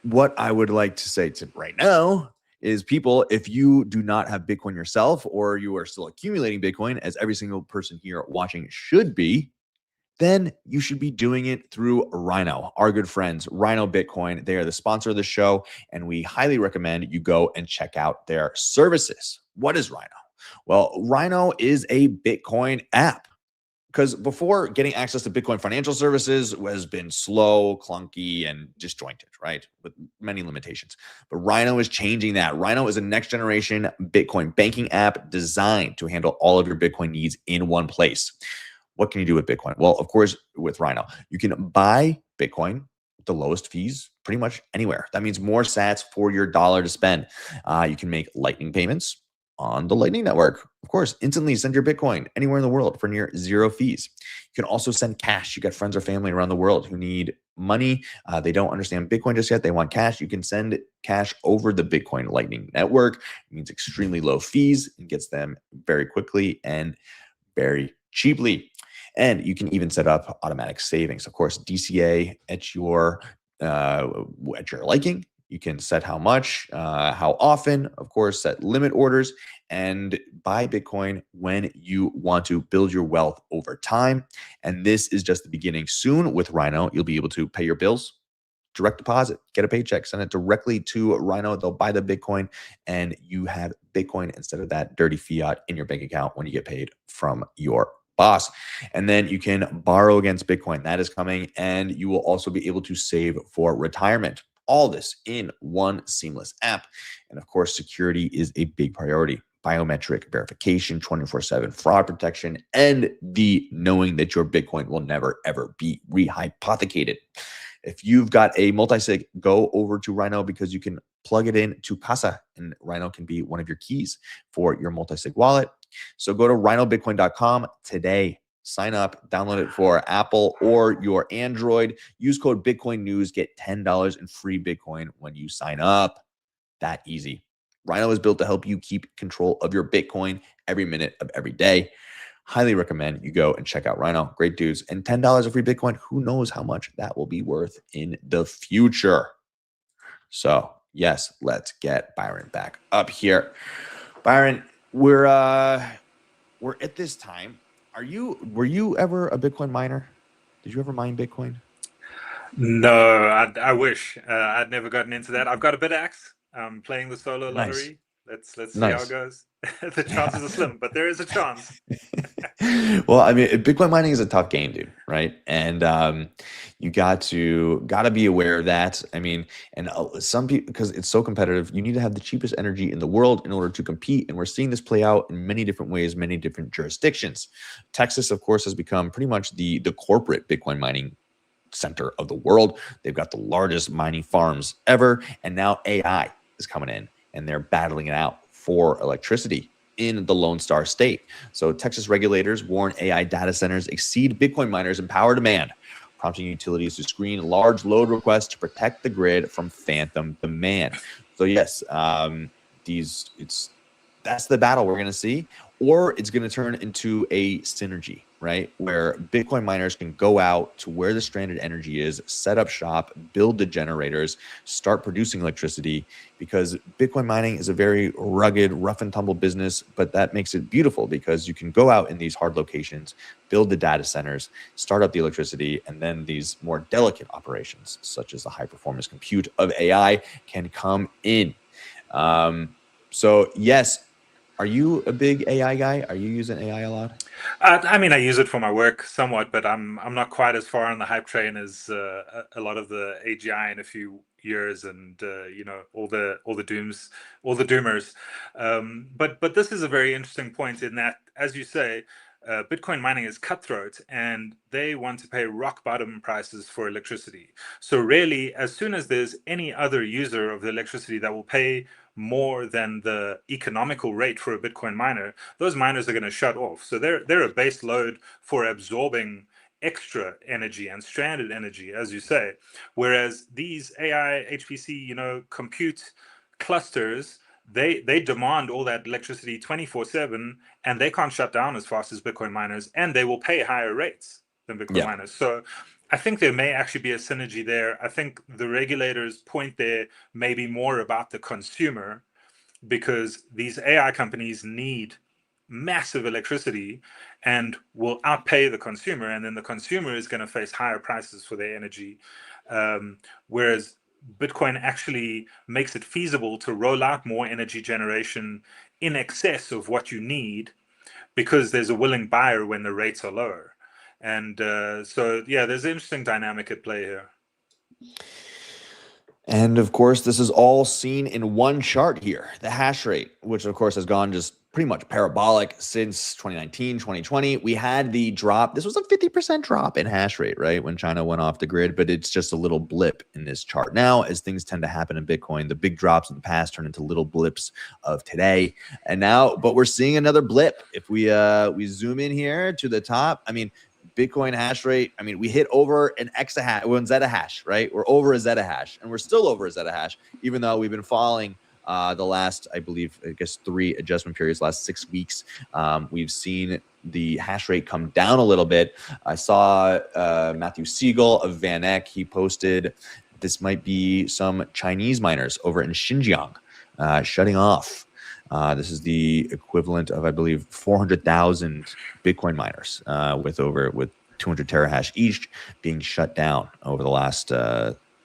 what I would like to say to right now is, people, if you do not have Bitcoin yourself, or you are still accumulating Bitcoin, as every single person here watching should be, then you should be doing it through Rhino, our good friends, Rhino Bitcoin. They are the sponsor of the show, and we highly recommend you go and check out their services. What is Rhino? Well, Rhino is a Bitcoin app, because before, getting access to Bitcoin financial services has been slow, clunky, and disjointed, right? With many limitations. But Rhino is changing that. Rhino is a next generation Bitcoin banking app designed to handle all of your Bitcoin needs in one place. What can you do with Bitcoin? Well, of course, with Rhino, you can buy Bitcoin with the lowest fees pretty much anywhere. That means more sats for your dollar to spend. You can make Lightning payments on the Lightning Network. Of course, instantly send your Bitcoin anywhere in the world for near zero fees. You can also send cash. You got friends or family around the world who need money. They don't understand Bitcoin just yet. They want cash. You can send cash over the Bitcoin Lightning Network. It means extremely low fees and gets them very quickly and very cheaply. And you can even set up automatic savings. Of course, DCA at your liking. You can set how much, how often, of course, set limit orders, and buy Bitcoin when you want to build your wealth over time. And this is just the beginning. Soon with Rhino, you'll be able to pay your bills, direct deposit, get a paycheck, send it directly to Rhino. They'll buy the Bitcoin, and you have Bitcoin instead of that dirty fiat in your bank account when you get paid from your boss. And then you can borrow against Bitcoin. That is coming. And you will also be able to save for retirement. All this in one seamless app. And of course, security is a big priority. Biometric verification, 24/7 fraud protection, and the knowing that your Bitcoin will never, ever be rehypothecated. If you've got a multi-sig, go over to Rhino, because you can plug it in to Casa, and Rhino can be one of your keys for your multi-sig wallet. So go to rhinobitcoin.com today. Sign up, download it for Apple or your Android. Use code Bitcoin News. Get $10 in free Bitcoin when you sign up. That easy. Rhino is built to help you keep control of your Bitcoin every minute of every day. Highly recommend you go and check out Rhino. Great dudes. And $10 of free Bitcoin. Who knows how much that will be worth in the future. So, yes, let's get Byron back up here. Byron, we're at this time. Were you ever a Bitcoin miner? Did you ever mine Bitcoin? No, I wish I'd never gotten into that. I've got a bit axe. I'm playing the solo Nice. lottery. Let's see how it Nice. goes. The chances are slim, but there is a chance. Well, I mean, Bitcoin mining is a tough game, dude, right? And you gotta be aware of that. I mean, and some people, because it's so competitive, you need to have the cheapest energy in the world in order to compete. And we're seeing this play out in many different ways, many different jurisdictions. Texas, of course, has become pretty much the corporate Bitcoin mining center of the world. They've got the largest mining farms ever, and now AI is coming in, and they're battling it out for electricity in the Lone Star State. So Texas regulators warn AI data centers exceed Bitcoin miners in power demand, prompting utilities to screen large load requests to protect the grid from phantom demand. So yes, that's the battle we're going to see, or it's going to turn into a synergy, right? Where Bitcoin miners can go out to where the stranded energy is, set up shop, build the generators, start producing electricity, because Bitcoin mining is a very rugged, rough and tumble business, but that makes it beautiful because you can go out in these hard locations, build the data centers, start up the electricity, and then these more delicate operations, such as the high performance compute of AI, can come in. So yes, are you a big AI guy? Are you using AI a lot? I mean, I use it for my work somewhat, but I'm not quite as far on the hype train as a lot of the AGI in a few years, and all the doomers. But this is a very interesting point in that, as you say, Bitcoin mining is cutthroat, and they want to pay rock bottom prices for electricity. So really, as soon as there's any other user of the electricity that will pay more than the economical rate for a Bitcoin miner, those miners are going to shut off. So they're a base load for absorbing extra energy and stranded energy, as you say. Whereas these AI, HPC, compute clusters, they demand all that electricity 24/7, and they can't shut down as fast as Bitcoin miners, and they will pay higher rates than Bitcoin miners. So I think there may actually be a synergy there. I think the regulators' point there may be more about the consumer, because these AI companies need massive electricity and will outpay the consumer, and then the consumer is going to face higher prices for their energy. Whereas Bitcoin actually makes it feasible to roll out more energy generation in excess of what you need, because there's a willing buyer when the rates are lower. And so, yeah, there's an interesting dynamic at play here. And of course, this is all seen in one chart here, the hash rate, which of course has gone just pretty much parabolic since 2019, 2020. We had the drop. This was a 50% drop in hash rate, right, when China went off the grid, but it's just a little blip in this chart. Now, as things tend to happen in Bitcoin, the big drops in the past turn into little blips of today. And now, but we're seeing another blip. If we zoom in here to the top, I mean, Bitcoin hash rate, I mean, we hit over an exahash, one zettahash, right? We're over a zettahash, and we're still over a zettahash, even though we've been falling the last, I guess 3 adjustment periods, last 6 weeks. We've seen the hash rate come down a little bit. I saw Matthew Siegel of Van Eck. He posted this might be some Chinese miners over in Xinjiang shutting off. This is the equivalent of, I believe, 400,000 Bitcoin miners with 200 terahash each being shut down over the last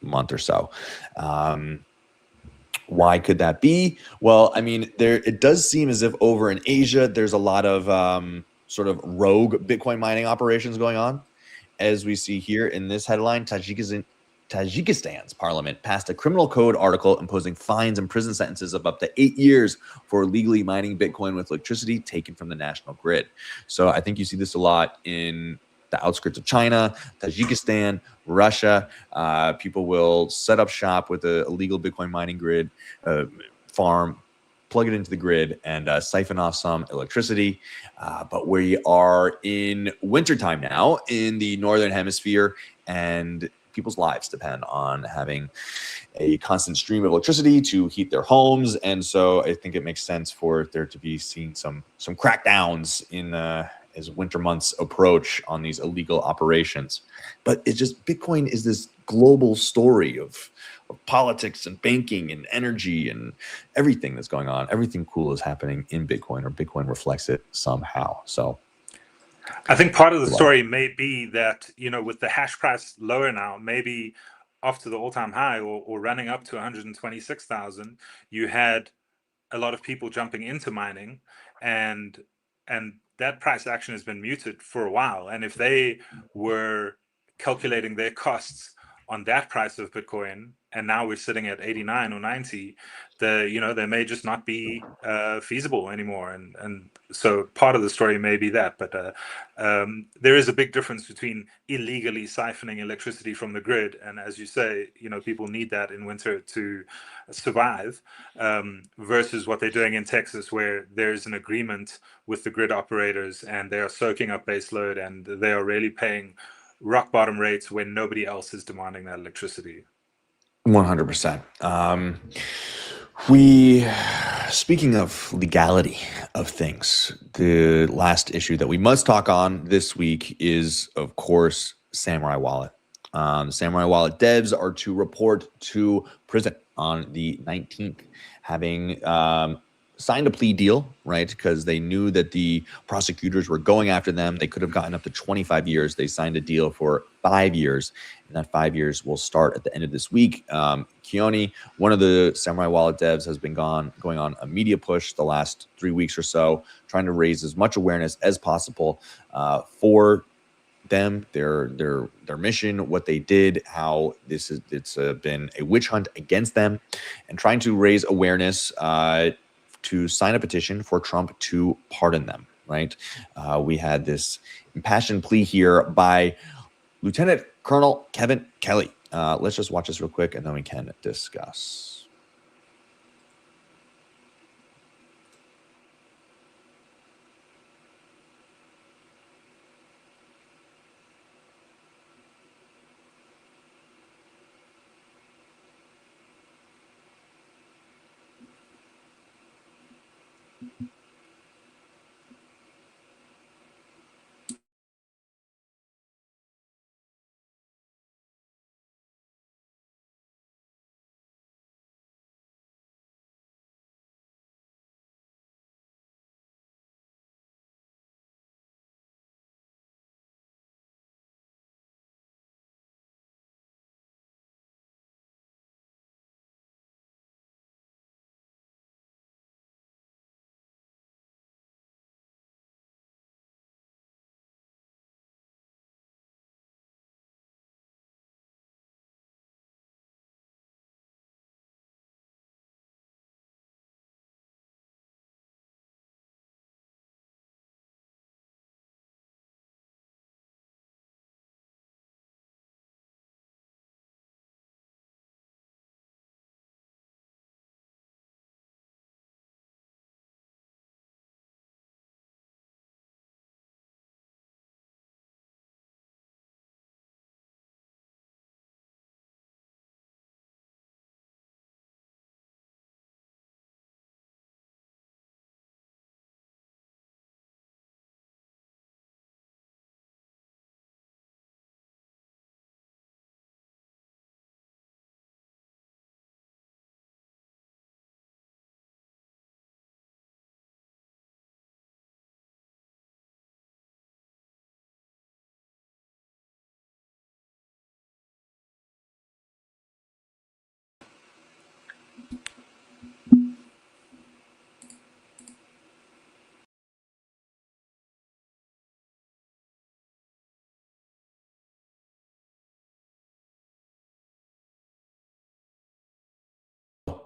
month or so. Why could that be? Well, I mean, it does seem as if over in Asia, there's a lot of sort of rogue Bitcoin mining operations going on. As we see here in this headline, Tajikistan's parliament passed a criminal code article imposing fines and prison sentences of up to 8 years for illegally mining Bitcoin with electricity taken from the national grid. So I think you see this a lot in the outskirts of China, Tajikistan, Russia. People will set up shop with a illegal Bitcoin mining grid farm, plug it into the grid, and siphon off some electricity. But we are in wintertime now in the northern hemisphere, and people's lives depend on having a constant stream of electricity to heat their homes. And so I think it makes sense for there to be seen some crackdowns in as winter months approach on these illegal operations. But it's just, Bitcoin is this global story of politics and banking and energy and everything that's going on. Everything cool is happening in Bitcoin, or Bitcoin reflects it somehow. So I think part of the story may be that, with the hash price lower now, maybe after the all-time high or running up to 126,000, you had a lot of people jumping into mining, and that price action has been muted for a while. And if they were calculating their costs on that price of Bitcoin, and now we're sitting at 89 or 90, they may just not be feasible anymore. And so part of the story may be that. But there is a big difference between illegally siphoning electricity from the grid, and as you say, people need that in winter to survive, versus what they're doing in Texas, where there's an agreement with the grid operators, and they are soaking up base load, and they are really paying rock bottom rates when nobody else is demanding that electricity. 100%. Speaking of legality of things, the last issue that we must talk on this week is, of course, Samurai Wallet. Samurai Wallet devs are to report to prison on the 19th, having signed a plea deal, right? Because they knew that the prosecutors were going after them. They could have gotten up to 25 years. They signed a deal for 5 years, and that 5 years will start at the end of this week. Keone, one of the Samurai Wallet devs, has been going on a media push the last 3 weeks or so, trying to raise as much awareness as possible for them, their mission, what they did, how it's been a witch hunt against them, and trying to raise awareness to sign a petition for Trump to pardon them. right? We had this impassioned plea here by Lieutenant Colonel Kevin Kelly. Let's just watch this real quick and then we can discuss.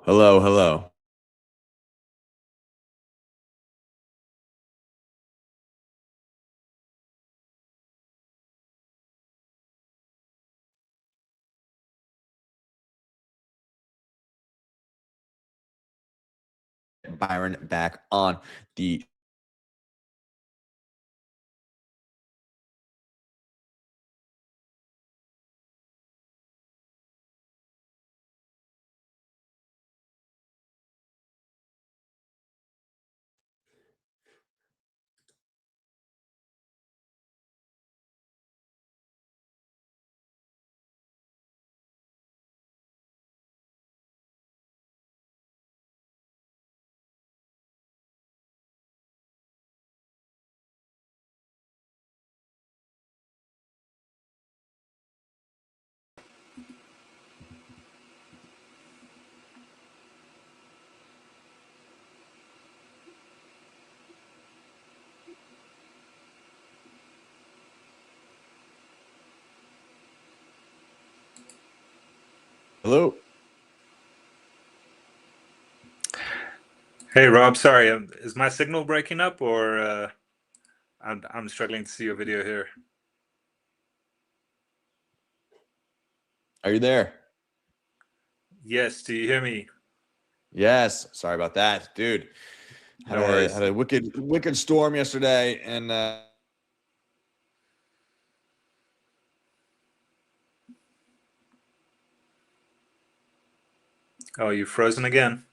Hello, hello. Byron back on the hello. Hey, Rob. Sorry, is my signal breaking up, or I'm struggling to see your video here? Are you there? Yes. Do you hear me? Yes. Sorry about that, dude. No worries. Had a wicked storm yesterday, and Oh, you've frozen again.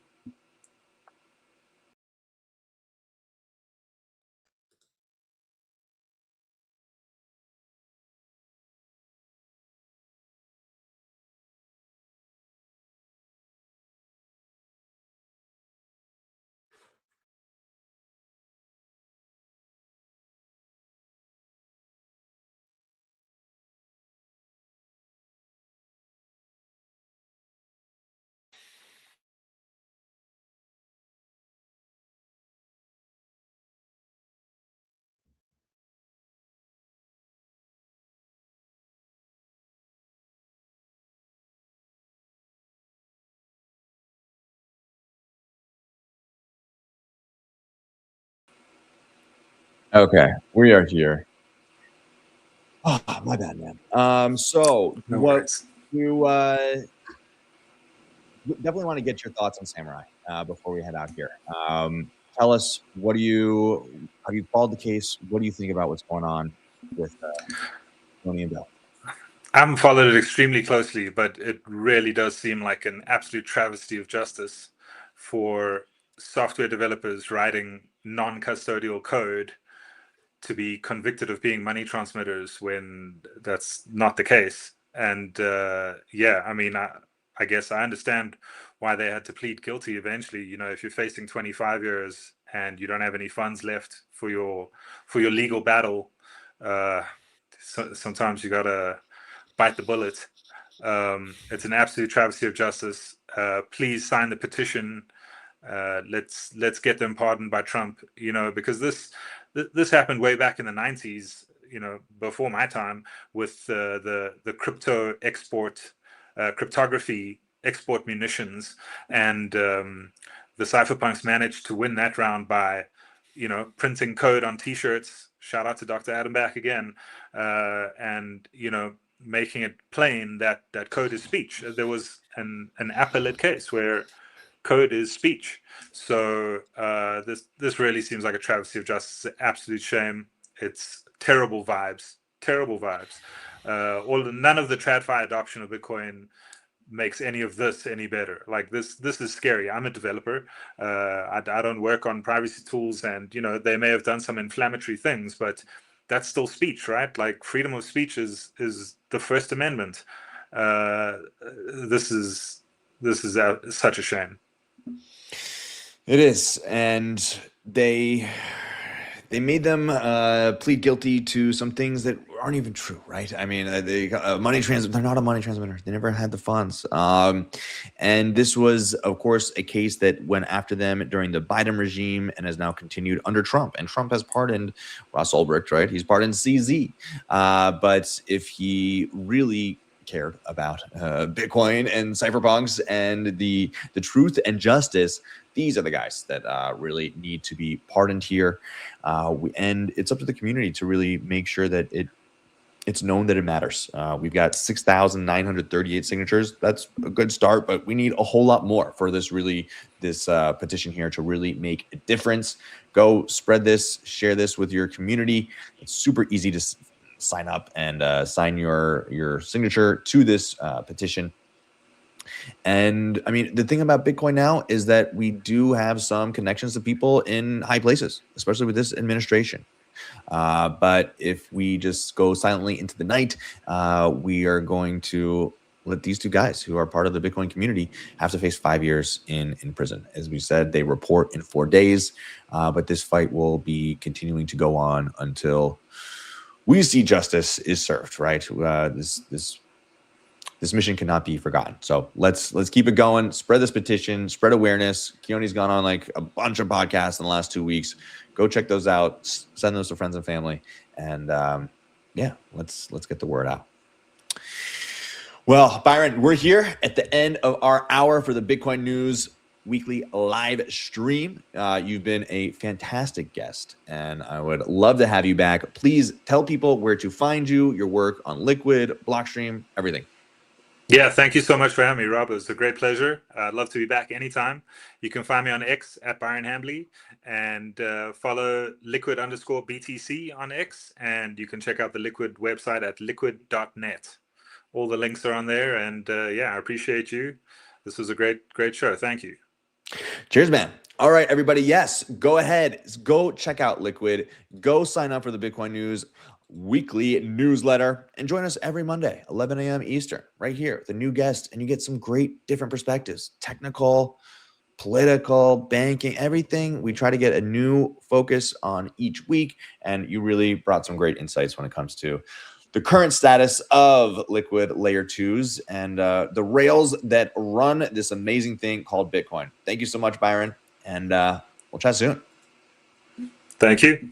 Okay, we are here. Oh, my bad, man. So No what worries. you definitely want to get your thoughts on Samurai before we head out here. Tell us, have you followed the case? What do you think about what's going on with Tony and Bill? I haven't followed it extremely closely, but it really does seem like an absolute travesty of justice for software developers writing non-custodial code to be convicted of being money transmitters when that's not the case. And yeah, I mean, I guess I understand why they had to plead guilty eventually. You know, if you're facing 25 years and you don't have any funds left for your legal battle, sometimes you gotta bite the bullet. It's an absolute travesty of justice. Please sign the petition. Let's get them pardoned by Trump. You know, because this happened way back in the 90s. You know, before my time, with the crypto export, cryptography export munitions, and the cypherpunks managed to win that round by, you know, printing code on T-shirts. Shout out to Dr. Adam Back again, and you know, making it plain that code is speech. There was an appellate case where code is speech. So this really seems like a travesty of justice. It's an absolute shame. It's terrible vibes. Terrible vibes. None of the TradFi adoption of Bitcoin makes any of this any better. Like this is scary. I'm a developer. I don't work on privacy tools, and you know, they may have done some inflammatory things, but that's still speech, right? Like freedom of speech is the First Amendment. This is such a shame. It is, and they made them plead guilty to some things that aren't even true, right? I mean, they're not a money transmitter. They never had the funds. And this was, of course, a case that went after them during the Biden regime and has now continued under Trump. And Trump has pardoned Ross Ulbricht, right? He's pardoned CZ. But if he really cared about Bitcoin and cypherpunks and the truth and justice, these are the guys that really need to be pardoned here. And it's up to the community to really make sure that it's known that it matters. We've got 6,938 signatures. That's a good start, but we need a whole lot more for this petition here to really make a difference. Go spread this, share this with your community. It's super easy to sign up and sign your signature to this petition. And I mean, the thing about Bitcoin now is that we do have some connections to people in high places, especially with this administration. But if we just go silently into the night, we are going to let these two guys who are part of the Bitcoin community have to face 5 years in prison. As we said, they report in 4 days, but this fight will be continuing to go on until we see justice is served, right? This mission cannot be forgotten. So let's keep it going. Spread this petition, spread awareness. Keone's gone on like a bunch of podcasts in the last 2 weeks. Go check those out. Send those to friends and family. And yeah, let's get the word out. Well, Byron, we're here at the end of our hour for the Bitcoin News weekly live stream. You've been a fantastic guest, and I would love to have you back. Please tell people where to find you, your work on Liquid, Blockstream, everything. Yeah, thank you so much for having me, Rob. It was a great pleasure. I'd love to be back anytime. You can find me on X at Byron Hambly, and follow liquid_BTC on X, and you can check out the Liquid website at liquid.net. All the links are on there, and yeah, I appreciate you. This was a great show. Thank you. Cheers, man. All right, everybody. Yes, go ahead. Go check out Liquid. Go sign up for the Bitcoin News weekly newsletter and join us every Monday, 11 a.m. Eastern, right here with a new guest, and you get some great different perspectives, technical, political, banking, everything. We try to get a new focus on each week, and you really brought some great insights when it comes to the current status of Liquid Layer 2s and the rails that run this amazing thing called Bitcoin. Thank you so much, Byron, and we'll chat soon. Thank you.